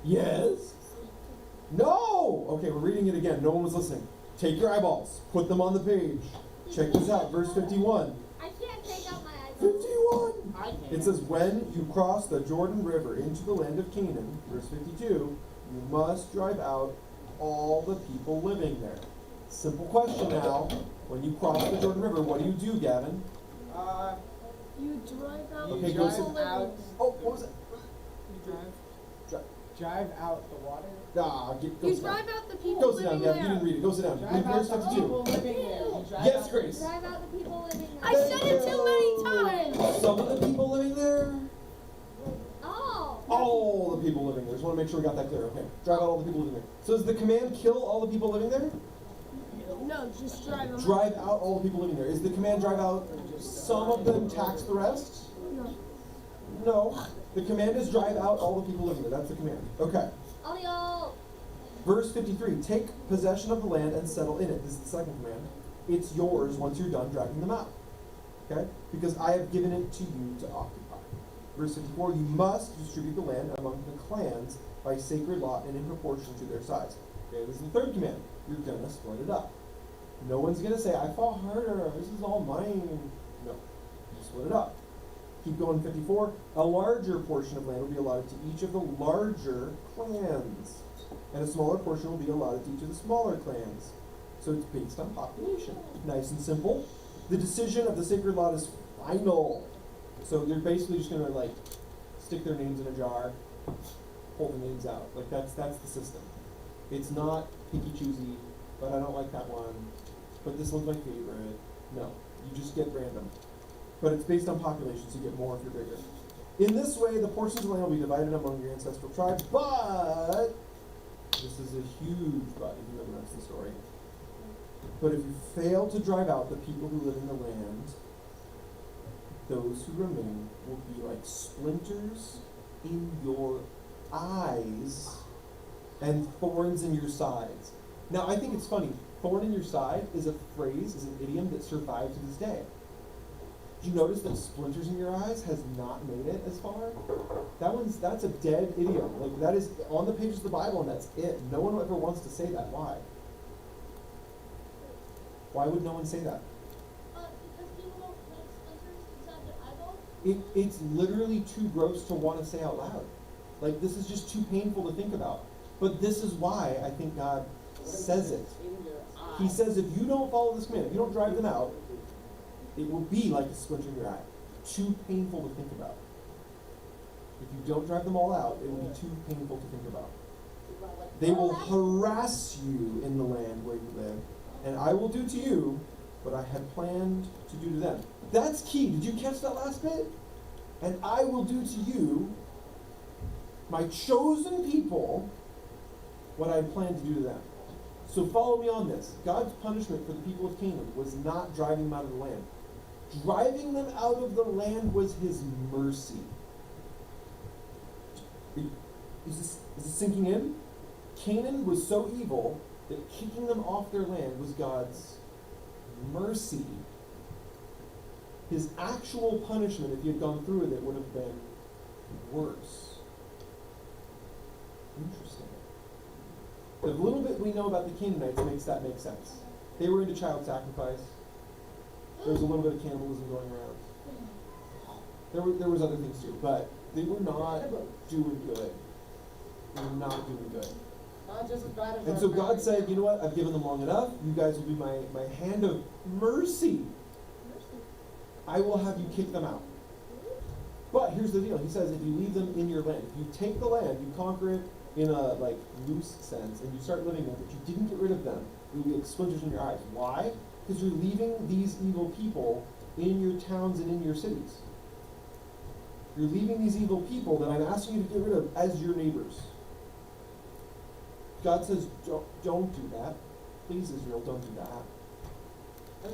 Yes? No! Okay, we're reading it again. No one was listening. Take your eyeballs. Put them on the page. Check this out. Verse 51.
I can't take out my eyeballs.
51!
I can.
It says, when you cross the Jordan River into the land of Canaan, verse 52, you must drive out all the people living there. Simple question now. When you cross the Jordan River, what do, Gavin?
You drive out
Okay,
the
go
people
sit.
living.
Oh, what was it?
You drive out the water.
Ah, go
You
sit down.
drive out the people
Go sit down,
living
Gavin. You
there.
didn't read it. Go sit down.
Drive
Read
out
verse
the
52.
people living there. You drive
Yes,
out
Grace.
Drive out the people living there.
I said it too many times.
Some of the people living there.
Oh.
All the people living there. Just want to make sure we got that clear. Okay. Drive out all the people living there. So is the command kill all the people living there?
No, just drive them.
Drive out all the people living there. Is the command drive out some of them, tax the rest?
No.
No. The command is drive out all the people living there. That's the command. Okay.
Olio.
Verse 53. Take possession of the land and settle in it. This is the second command. It's yours once you're done dragging them out. Okay? Because I have given it to you to occupy. Verse 54. You must distribute the land among the clans by sacred lot and in proportion to their size. Okay, this is the third command. You're going to split it up. No one's going to say, I fought harder. This is all mine. No. You split it up. Keep going, 54. A larger portion of land will be allotted to each of the larger clans, and a smaller portion will be allotted to each of the smaller clans. So it's based on population. Nice and simple. The decision of the sacred lot is final. So they're basically just gonna like stick their names in a jar, pull the names out. Like that's the system. It's not picky choosy, but I don't like that one. But this one's my favorite. No, you just get random. But it's based on population, so you get more if you're bigger. In this way, the portions of land will be divided among your ancestral tribe, but this is a huge but if you know the rest of the story. But if you fail to drive out the people who live in the land, those who remain will be like splinters in your eyes and thorns in your sides. Now, I think it's funny. Thorn in your side is a phrase, is an idiom that survives to this day. Did you notice that splinters in your eyes has not made it as far? That's a dead idiom. Like that is on the pages of the Bible and that's it. No one ever wants to say that. Why? Why would no one say that?
Because people don't like splinters inside their eyeballs.
It's literally too gross to want to say out loud. Like this is just too painful to think about. But this is why I think God says it. He says if you don't follow this command, if you don't drive them out, it will be like a splinter in your eye. Too painful to think about. If you don't drive them all out, it will be too painful to think about. They will harass you in the land where you live, and I will do to you what I had planned to do to them. That's key. Did you catch that last bit? And I will do to you, my chosen people, what I had planned to do to them. So follow me on this. God's punishment for the people of Canaan was not driving them out of the land. Driving them out of the land was his mercy. Is this sinking in? Canaan was so evil that kicking them off their land was God's mercy. His actual punishment, if he had gone through with it, would have been worse. Interesting. The little bit we know about the Canaanites makes that make sense. They were into child sacrifice. There was a little bit of cannibalism going around. There was other things too, but they were not doing good. They were not doing good.
Not just as bad as
And so God said, you know what, I've given them long enough. You guys will be my hand of mercy. I will have you kick them out. But here's the deal. He says if you leave them in your land, if you take the land, you conquer it in a like loose sense, and you start living in it, but you didn't get rid of them, it will be like splinters in your eyes. Why? Because you're leaving these evil people in your towns and in your cities. You're leaving these evil people that I'm asking you to get rid of as your neighbors. God says, don't do that. Please, Israel, don't do that.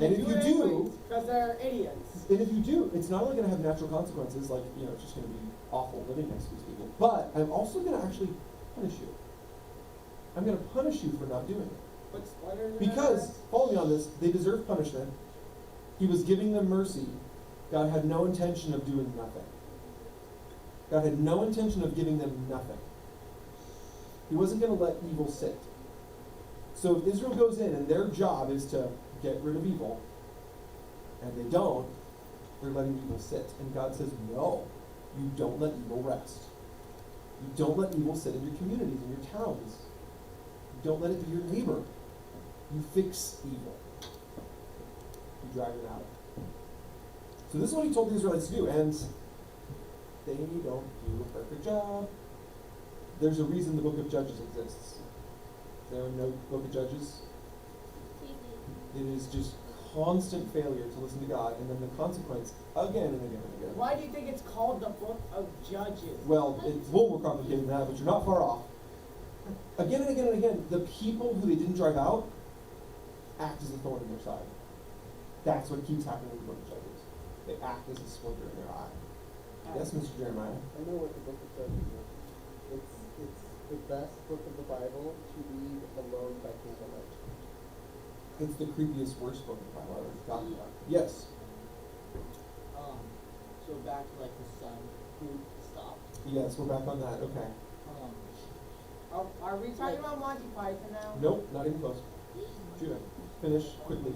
And if you do,
because they're idiots.
and if you do, it's not only going to have natural consequences, like, it's just going to be awful living next to these people, but I'm also going to actually punish you. I'm going to punish you for not doing it. Because, follow me on this, they deserve punishment. He was giving them mercy. God had no intention of doing nothing. God had no intention of giving them nothing. He wasn't going to let evil sit. So if Israel goes in and their job is to get rid of evil, and they don't, they're letting evil sit. And God says, no, you don't let evil rest. You don't let evil sit in your communities, in your towns. You don't let it be your neighbor. You fix evil. You drive it out. So this is what he told the Israelites to do, and they don't do a perfect job. There's a reason the book of Judges exists. There are no book of Judges. It is just constant failure to listen to God, and then the consequence again and again and again.
Why do you think it's called the book of Judges?
Well, it's a little more complicated than that, but you're not far off. Again and again and again, the people who they didn't drive out act as a thorn in their side. That's what keeps happening in the book of Judges. They act as a splinter in their eye. Yes, Mr. Jeremiah?
I know what the book of Judges is. It's the best book of the Bible to read alone by candlelight.
It's the creepiest, worst book of the Bible I've ever gotten about. Yes.
So back to like the sun who stopped.
Yes, we're back on that. Okay.
Are we talking about Monty Python now?
Nope, not even close. Judah, finish quickly.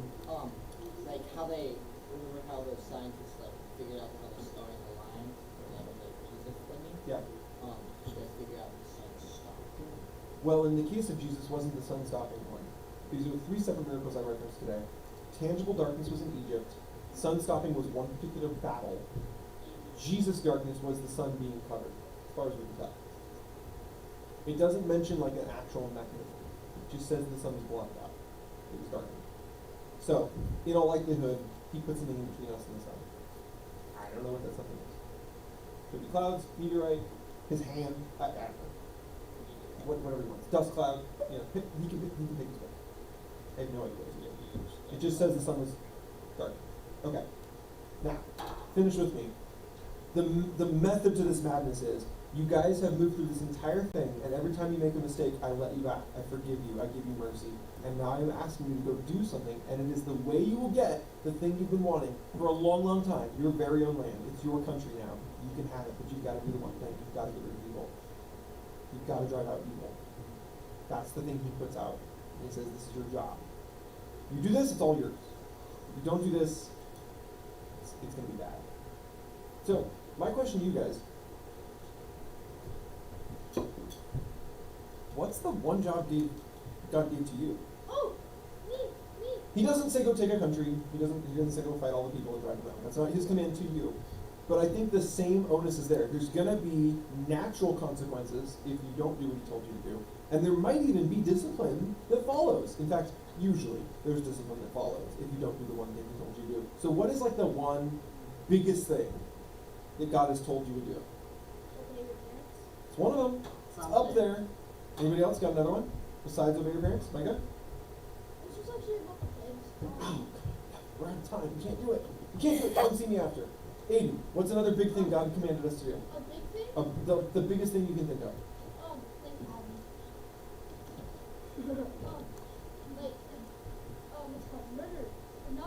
Like how they remember how the scientists like figured out how the starting the line for like the Jesus thing.
Yeah.
Should they figure out the sun stopped?
Well, in the case of Jesus, wasn't the sun stopping one? These are the 3 separate miracles I referenced today. Tangible darkness was in Egypt. Sun stopping was one particular battle. Jesus' darkness was the sun being covered, as far as we can tell. It doesn't mention like an actual mechanism. It just says the sun was blotted out. It was darkened. So, in all likelihood, he put something in between us and the sun. I don't know what that something is. Could be clouds, meteorite, his hand, I don't know. Whatever he wants. Dust cloud, you know, he can pick his way. I have no idea what he did. It just says the sun was dark. Okay. Now, finish with me. The method to this madness is, you guys have moved through this entire thing, and every time you make a mistake, I let you back. I forgive you. I give you mercy. And now I'm asking you to go do something, and it is the way you will get the thing you've been wanting for a long, long time. Your very own land. It's your country now. You can have it, but you've got to do the one thing. You've got to get rid of evil. You've got to drive out evil. That's the thing he puts out. And he says, this is your job. You do this, it's all yours. If you don't do this, it's going to be bad. So, my question to you guys, what's the one job God gave to you?
Oh, me.
He doesn't say go take a country. He doesn't say go fight all the people and drive them out. That's not his command to you. But I think the same onus is there. There's going to be natural consequences if you don't do what he told you to do. And there might even be discipline that follows. In fact, usually there's discipline that follows if you don't do the one thing he told you to do. So what is like the one biggest thing that God has told you to do? It's one of them. It's up there. Anybody else got another one besides obey your parents? Micah?
This was actually about the kids.
Oh, we're out of time. We can't do it. We can't do it. Come see me after. Aiden, what's another big thing God commanded us to do?
A big thing?
The biggest thing you can think of.
Like, it's called murder. No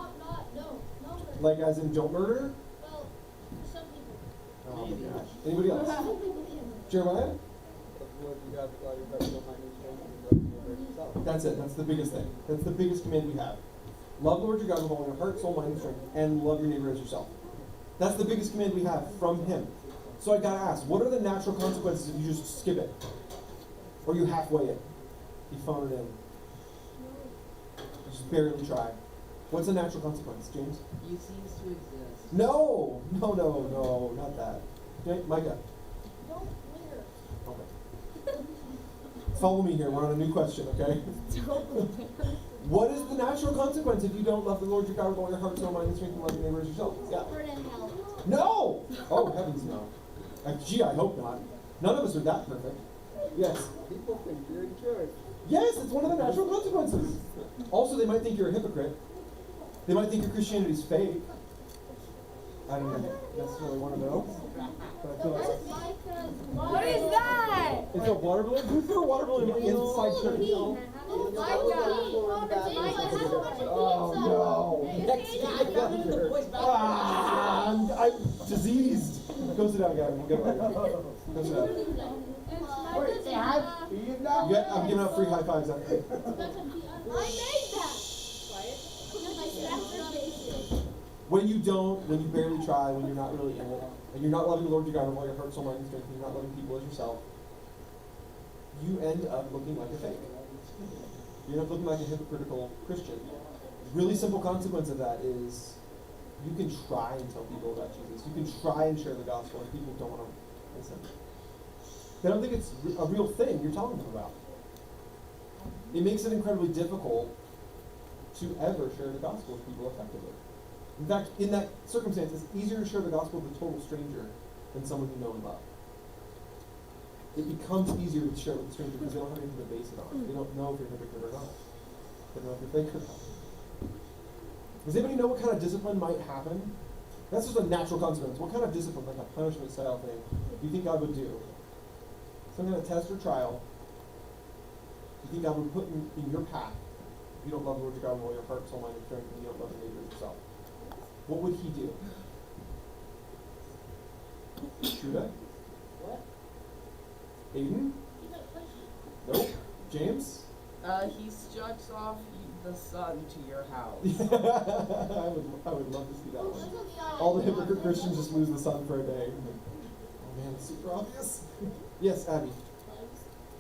murder.
Like as in don't murder?
Well, for some people.
Oh my gosh. Anybody else? Jeremiah? That's it. That's the biggest thing. That's the biggest command we have. Love the Lord your God with all your heart, soul, mind, and strength, and love your neighbor as yourself. That's the biggest command we have from him. So I gotta ask, what are the natural consequences if you just skip it? Or you halfway it? You phone it in. You just barely try. What's the natural consequence, James?
You cease to exist.
No, not that. Okay, Micah.
Don't litter.
Okay. Follow me here. We're on a new question, okay? What is the natural consequence if you don't love the Lord your God with all your heart, soul, mind, and strength, and love your neighbor as yourself? Yeah.
Burn in hell.
No! Oh, heavens no. Gee, I hope not. None of us are that perfect. Yes.
People think you're in church.
Yes, it's one of the natural consequences. Also, they might think you're a hypocrite. They might think your Christianity's fake. I don't necessarily want to know. But I feel like
What is that?
it's a water balloon. Who threw a water balloon inside church? Oh no!
Next guy.
I'm diseased. Go sit down, Gavin. We'll get right here. Go sit down. I'm giving out free high fives after.
I made that.
When you barely try, when you're not really in it, and you're not loving the Lord your God with all your heart, soul, mind, and strength, and you're not loving people as yourself, you end up looking like a fake. You end up looking like a hypocritical Christian. Really simple consequence of that is you can try and tell people about Jesus. You can try and share the gospel, and people don't want to listen. They don't think it's a real thing you're telling them about. It makes it incredibly difficult to ever share the gospel with people effectively. In fact, in that circumstance, it's easier to share the gospel with a total stranger than someone you know and love. It becomes easier to share with a stranger because they don't have anything to base it on. They don't know if you're a hypocrite or not. They don't know if you're fake or not. Does anybody know what kind of discipline might happen? That's just a natural consequence. What kind of discipline, like a punishment style thing, do you think God would do? Some kind of test or trial, do you think God would put in your path if you don't love the Lord your God with all your heart, soul, mind, and strength, and you don't love your neighbor as yourself? What would he do? Judah?
What?
Aiden? Nope. James?
He struts off the sun to your house.
I would love to see that one. All the hypocrite Christians just lose the sun for a day. Oh man, it's super obvious. Yes, Abby.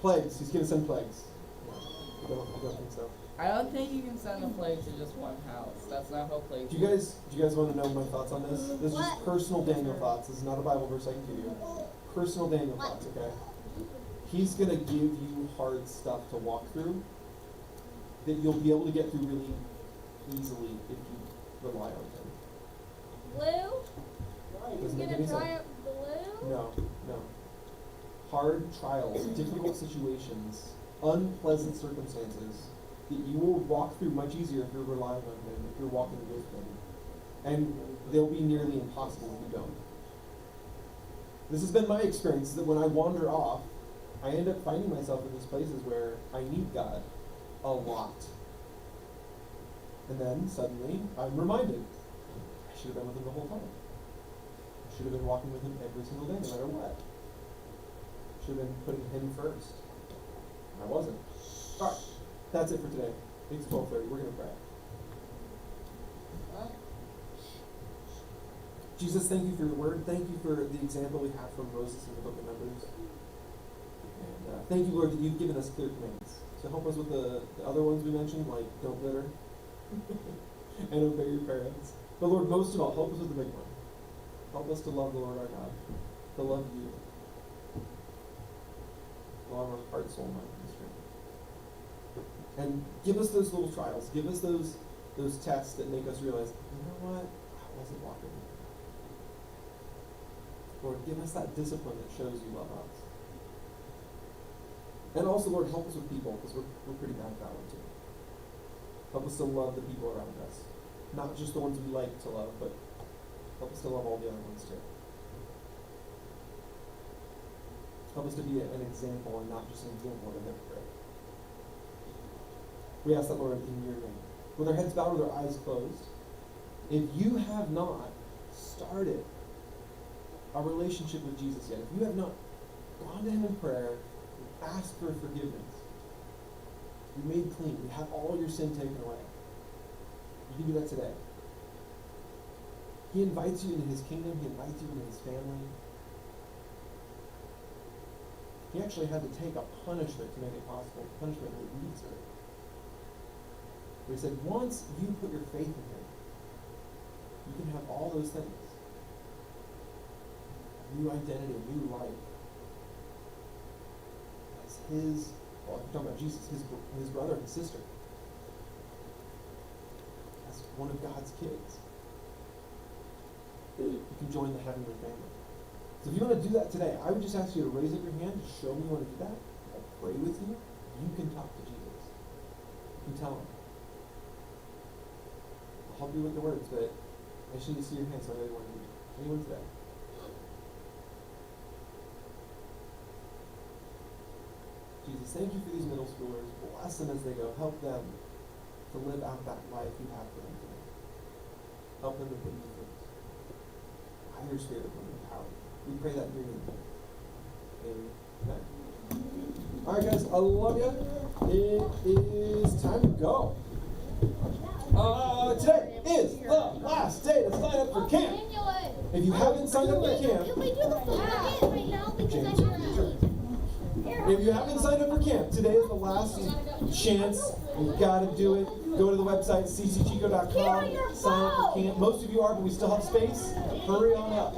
Plagues. He's going to send plagues. I don't think so.
I don't think you can send a plague to just one house. That's not how plagues
Do you guys want to know my thoughts on this? This is just personal Daniel thoughts. This is not a Bible verse I can give you. Personal Daniel thoughts, okay? He's gonna give you hard stuff to walk through that you'll be able to get through really easily if you rely on him.
Blue?
Doesn't make
Gonna
any
dry
sense.
up blue?
No. Hard trials, difficult situations, unpleasant circumstances that you will walk through much easier if you're relying on him, if you're walking with him. And they'll be nearly impossible if you don't. This has been my experience, that when I wander off, I end up finding myself in these places where I need God a lot. And then suddenly I'm reminded, I should have been with him the whole time. I should have been walking with him every single day, no matter what. Should have been putting him first. I wasn't. Alright, that's it for today. It's 12:30. We're going to pray. Jesus, thank you for your word. Thank you for the example we have from Moses in the book of Numbers. And thank you, Lord, that you've given us clear commands. So help us with the other ones we mentioned, like don't litter and obey your parents. But Lord, most of all, help us with the big one. Help us to love the Lord our God, to love you. Love our heart, soul, mind, and strength. And give us those little trials. Give us those tests that make us realize, you know what? I wasn't walking. Lord, give us that discipline that shows you love us. And also, Lord, help us with people, because we're pretty bad at that one too. Help us to love the people around us. Not just the ones we like to love, but help us to love all the other ones too. Help us to be an example and not just an example of a hypocrite. We ask that, Lord, in your name. With our heads bowed, with our eyes closed, if you have not started a relationship with Jesus yet, if you have not gone to him in prayer, asked for forgiveness, you made clean, you have all your sin taken away, you can do that today. He invites you into his kingdom, he invites you into his family. He actually had to take a punishment to make it possible, punishment that we deserve. But he said, once you put your faith in him, you can have all those things. New identity, new life. As his, well, I'm talking about Jesus, his brother and sister. As one of God's kids. You can join the heavenly family. So if you want to do that today, I would just ask you to raise up your hand to show me you want to do that. I'll pray with you. You can talk to Jesus. You can tell him. I'll help you with the words, but I should see your hand so I know you want to do it. Anyone today? Jesus, thank you for these middle schoolers. Bless them as they go. Help them to live out that life you have for them today. Help them to put you first. By your Spirit, come in power. We pray that in your name. Amen. Alright guys, I love you. It is time to go. Today is the last day to sign up for camp. If you haven't signed up for camp,
Can we do the full again right now? Because I have to.
if you haven't signed up for camp, today is the last chance. You've got to do it. Go to the website, ccchico.com, sign up for camp. Most of you are, but we still have space. Hurry on up.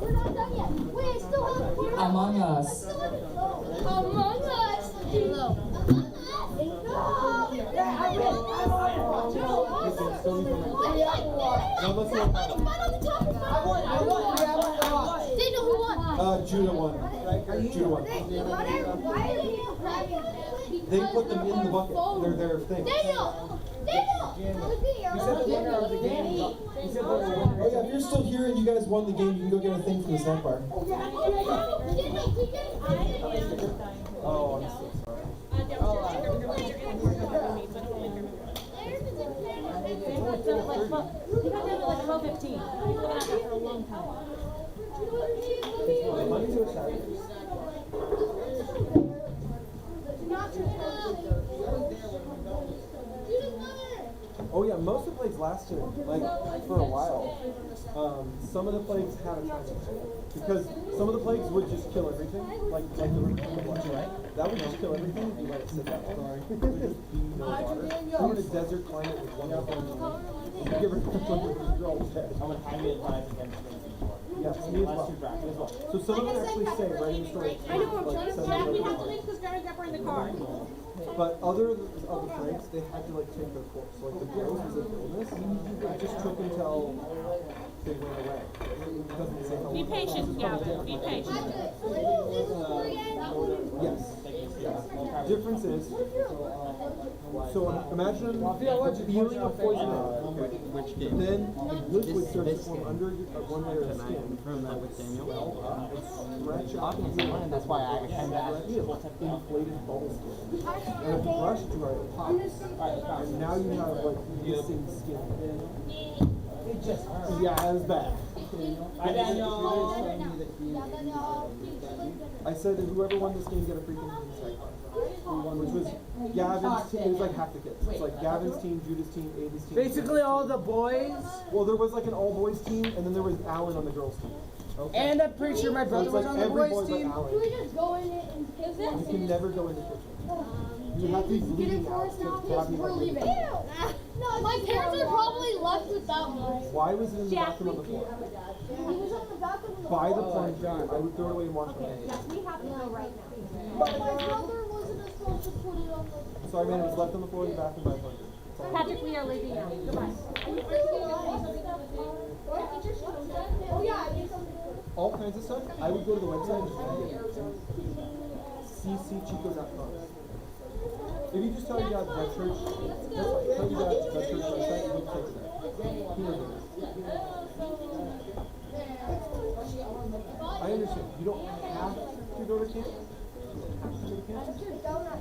We're not done yet. Wait, I still have
Among Us.
Among Us. Daniel, who won?
Judah won. Judah won. They put them in the bucket. They're their thing.
Daniel! Daniel!
Oh yeah, if you're still here and you guys won the game, you can go get a thing from the snack bar. Oh, I'm so sorry. Oh yeah. Yeah, most of the plagues lasted like for a while. Some of the plagues had a time limit because some of the plagues would just kill everything, like the blood, right? That would just kill everything if you let it sit that long. There would just be no water. We're in a desert climate with one of them. If you give her you're all dead.
I would highly advise against drinking water.
Yes, me as well. So some of them actually say right in the story.
I know, I'm
like,
trying to
send
grab,
them
we
over
have to
water.
leave because Grandma got her in the car.
But other of the plagues, they had to like take their course. So, like the growth was an illness. It just took until they went away. It doesn't say how
Be
long.
patient, Gavin, be patient.
Yes. Yes. Difference is, so imagine feeling a poison egg. Then liquid starts to form under one layer of skin.
Confirm that with Daniel.
Stretch out
And that's why I kind of asked you.
inflated bubble skin. And if you brush too hard, it pops. And now you have like missing skin. It just hurts. Yeah, it's bad.
Hi, Daniel.
I said that whoever won this game get a free Kingdom Strike card. Which was Gavin's team. It was like half the kids. It's like Gavin's team, Judah's team, Aiden's team.
Basically all the boys.
Well, there was like an all boys team, and then there was Alan on the girls team. Okay.
And I'm pretty sure my
So
brother
it's
was
like
on the
every
boys
boy
team.
but Alan.
Can we just go in it and fix it?
You can never go in the kitchen. You have to be bleeding out to have you
We're
like
leaving.
No, my parents are probably left without me.
Why was it in the bathroom on the floor?
He was on the bathroom.
By the plunger. I would throw it away and wash my hands.
We have to go right now. But my brother wasn't supposed to put it on the.
Sorry, man. It was left on the floor in the bathroom by a plunger. That's all.
Patrick, we are leaving now. Goodbye.
Oh yeah, I did something.
All kinds of stuff. I would go to the website and just ccchico.com. If you just tell your dad that church, that's fine. Tell your dad that church website, and he'll take it there. He knows it. I understand. You don't have to go to camp. You don't have to go to camp.
That's your donut.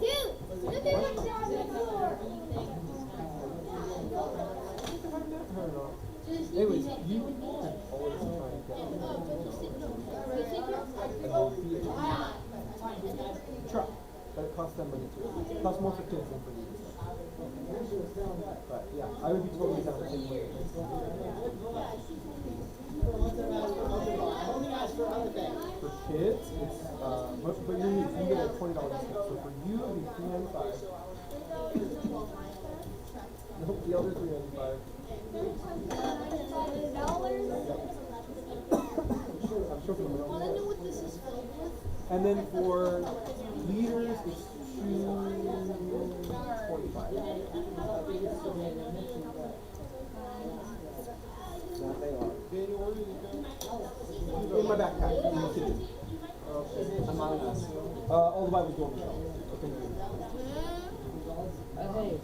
Dude, look at what's on the floor.
I don't know. Anyways, you can always try and get and they'll be able to try. But it costs them money too. It costs more for kids than for you. But yeah, I would be totally down to take away. For kids, it's but you're new, so you get a $20 discount. So for you, it'd be $3.95. Nope, the other $3.95. I'm sure for the middle.
Want to know what this is filled with?
And then for leaders, it's $2.45. That they are. Daniel, where did you go? In my backpack, in the kitchen. Okay. Anonymous. All the Bibles go on the shelf. Okay.
Hey,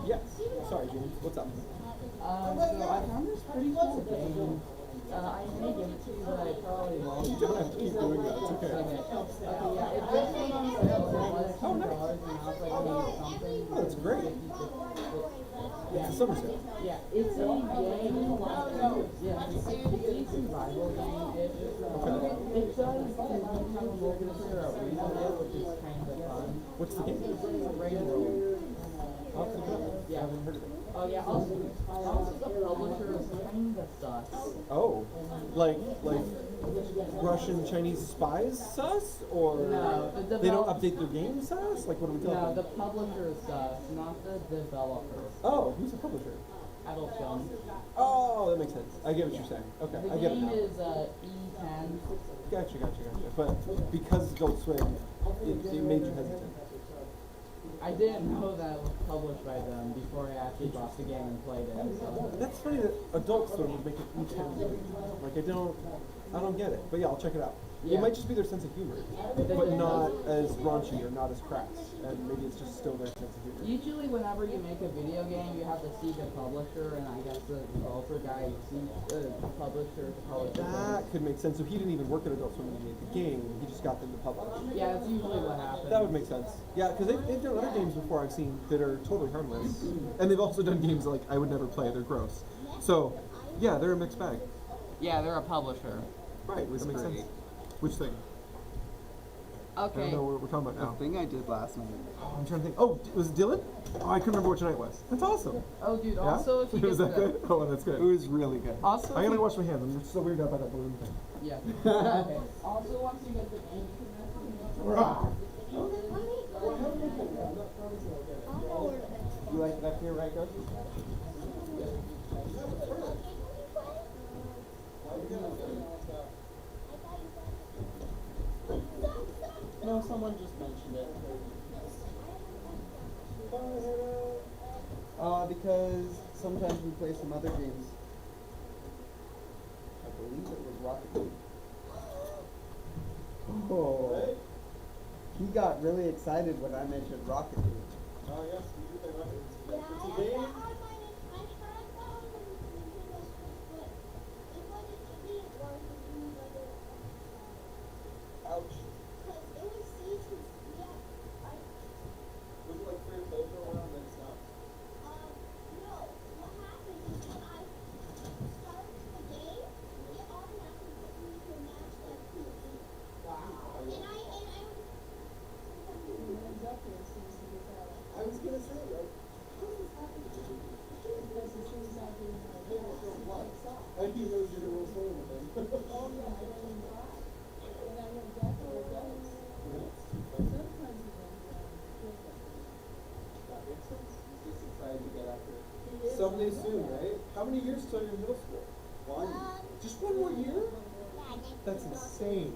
Yes. Sorry, James. What's up?
so I found this pretty cool game. I may give it to you, but I probably won't.
You don't have to keep doing that. It's okay.
Okay, yeah, it just went on sale. It was $2, and I was like, maybe something.
Oh, that's great. It's a summer sale.
Yeah, it's a game. Yeah, it's a survival game. It does have a multiplayer arena there, which is kind of fun.
What's the game?
Rainbow.
I'll have to look it up.
Yeah.
I haven't heard of it.
Oh yeah, also the publisher is kind of sus.
Oh, like Russian Chinese spies sus, or
No, the
they don't update their game sus? Like what are we talking
No,
about?
the publisher is sus, not the developer.
Oh, who's the publisher?
Adult Film.
Oh, that makes sense. I get what you're saying. Okay,
The
I get it
game
now.
is E10.
Gotcha. But because it's Adult Swim, it made you hesitant.
I didn't know that it was published by them before I actually bought the game and played it. So.
That's funny that Adult Swim would make it E10 movie. Like I don't get it. But yeah, I'll check it out. It
Yeah.
might just be their sense of humor, but not as raunchy or not as crass. And maybe it's just still their sense of humor.
Usually whenever you make a video game, you have to seek a publisher, and I guess the developer guy seeks a publisher to publish the game.
That could make sense. So he didn't even work at Adult Swim when he made the game. He just got them to publish.
Yeah, that's usually what happens.
That would make sense. Yeah, because they've done other games before I've seen that are totally harmless. And they've also done games like I would never play. They're gross. So, yeah, they're a mixed bag.
Yeah, they're a publisher.
Right, that makes sense. Which thing? I don't
Okay.
know what we're talking about now.
thing I did last night.
Oh, I'm trying to think. Oh, was it Dylan? Oh, I couldn't remember which night it was. That's awesome.
Oh, dude.
Yeah?
Also, if you
was
get
that good? Oh, that's
It
good.
was really good.
Also,
I
if
gotta
you-
wash my hands. I'm just so weirded out by that balloon thing.
Yeah. Okay. Also, once you get the game,
You like it up here, right, Coach?
No, someone just mentioned it.
Because sometimes we play some other games. I believe it was Rocket League. Oh. He got really excited when I mentioned Rocket League.
Oh, yes, we do play Rocket League.
Yeah, I tried that on my Nintendo Switch, but it didn't work with me, but
Ouch.
because it was seasons, yeah,
Was it like free to play for a while and then stop?
no, what happened is when I started the game, it automatically put me to a match like PvP.
Wow.
And I
I was gonna say, like,
I didn't know you were playing with him. That makes sense. He's just excited to get after it. Someday soon, right? How many years till you're in middle school? One. Just one more year? That's insane.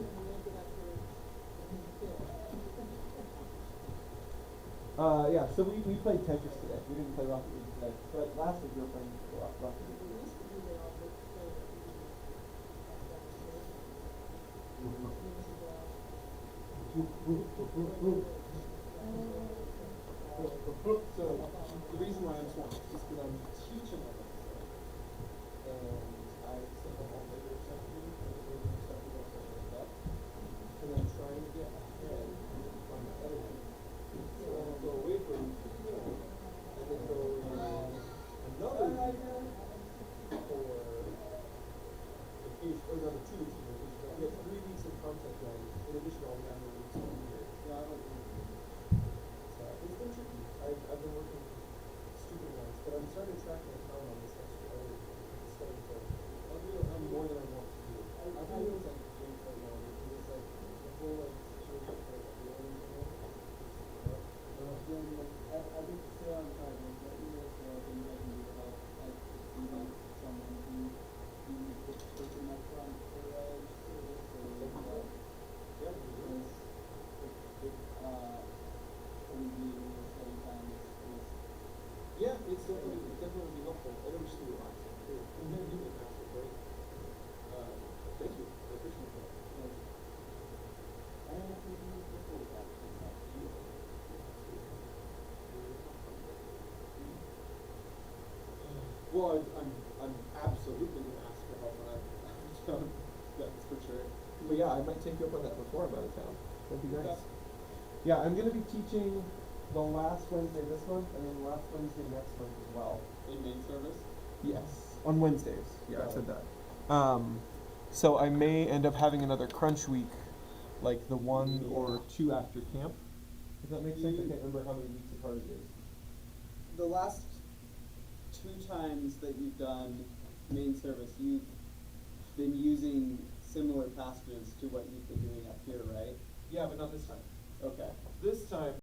Yeah, so we played Tetris today. We didn't play Rocket League today. But last week we were playing Rocket League. So the reason why I'm swamped is because I'm teaching a lot of stuff. And I set up all my other stuff to do, and the other stuff is also like that. And I'm trying to get ahead on my editing. So I'll go away for a week, and then go another week for vacation, or another 2 weeks of vacation. I get 3 weeks of content done, in addition to all the annual weeks of the year. Yeah, I like it. It's been tricky. I've been working stupid ones, but I'm starting to track my time on this extra hour. It's starting to, I'm more than I want to do. I think it's like Jake right now, because it's like, the whole like situation for like the only thing.
I think stay on time. Let me know if there are things I can do to help. Like, if you want someone who you put person up front for service or what.
Yeah,
Because if from being in the study time is
yeah, it's definitely be helpful. I know just do a lot too. And then you can ask it, right? Thank you. I appreciate that.
I don't know if we can use the full actually.
Well, I'm absolutely gonna ask for help when I'm out of town. That's for sure. But yeah, I might take you up on that before I'm out of town. That'd be nice. Yeah, I'm gonna be teaching the last Wednesday this month, and then last Wednesday next month as well.
In main service?
Yes, on Wednesdays. Yeah, I said that. So I may end up having another crunch week, like the 1 or 2 after camp. Does that make sense? I can't remember how many weeks apart it is.
The last 2 times that you've done main service, you've been using similar passages to what you've been doing up here, right?
Yeah, but not this time.
Okay.
This time,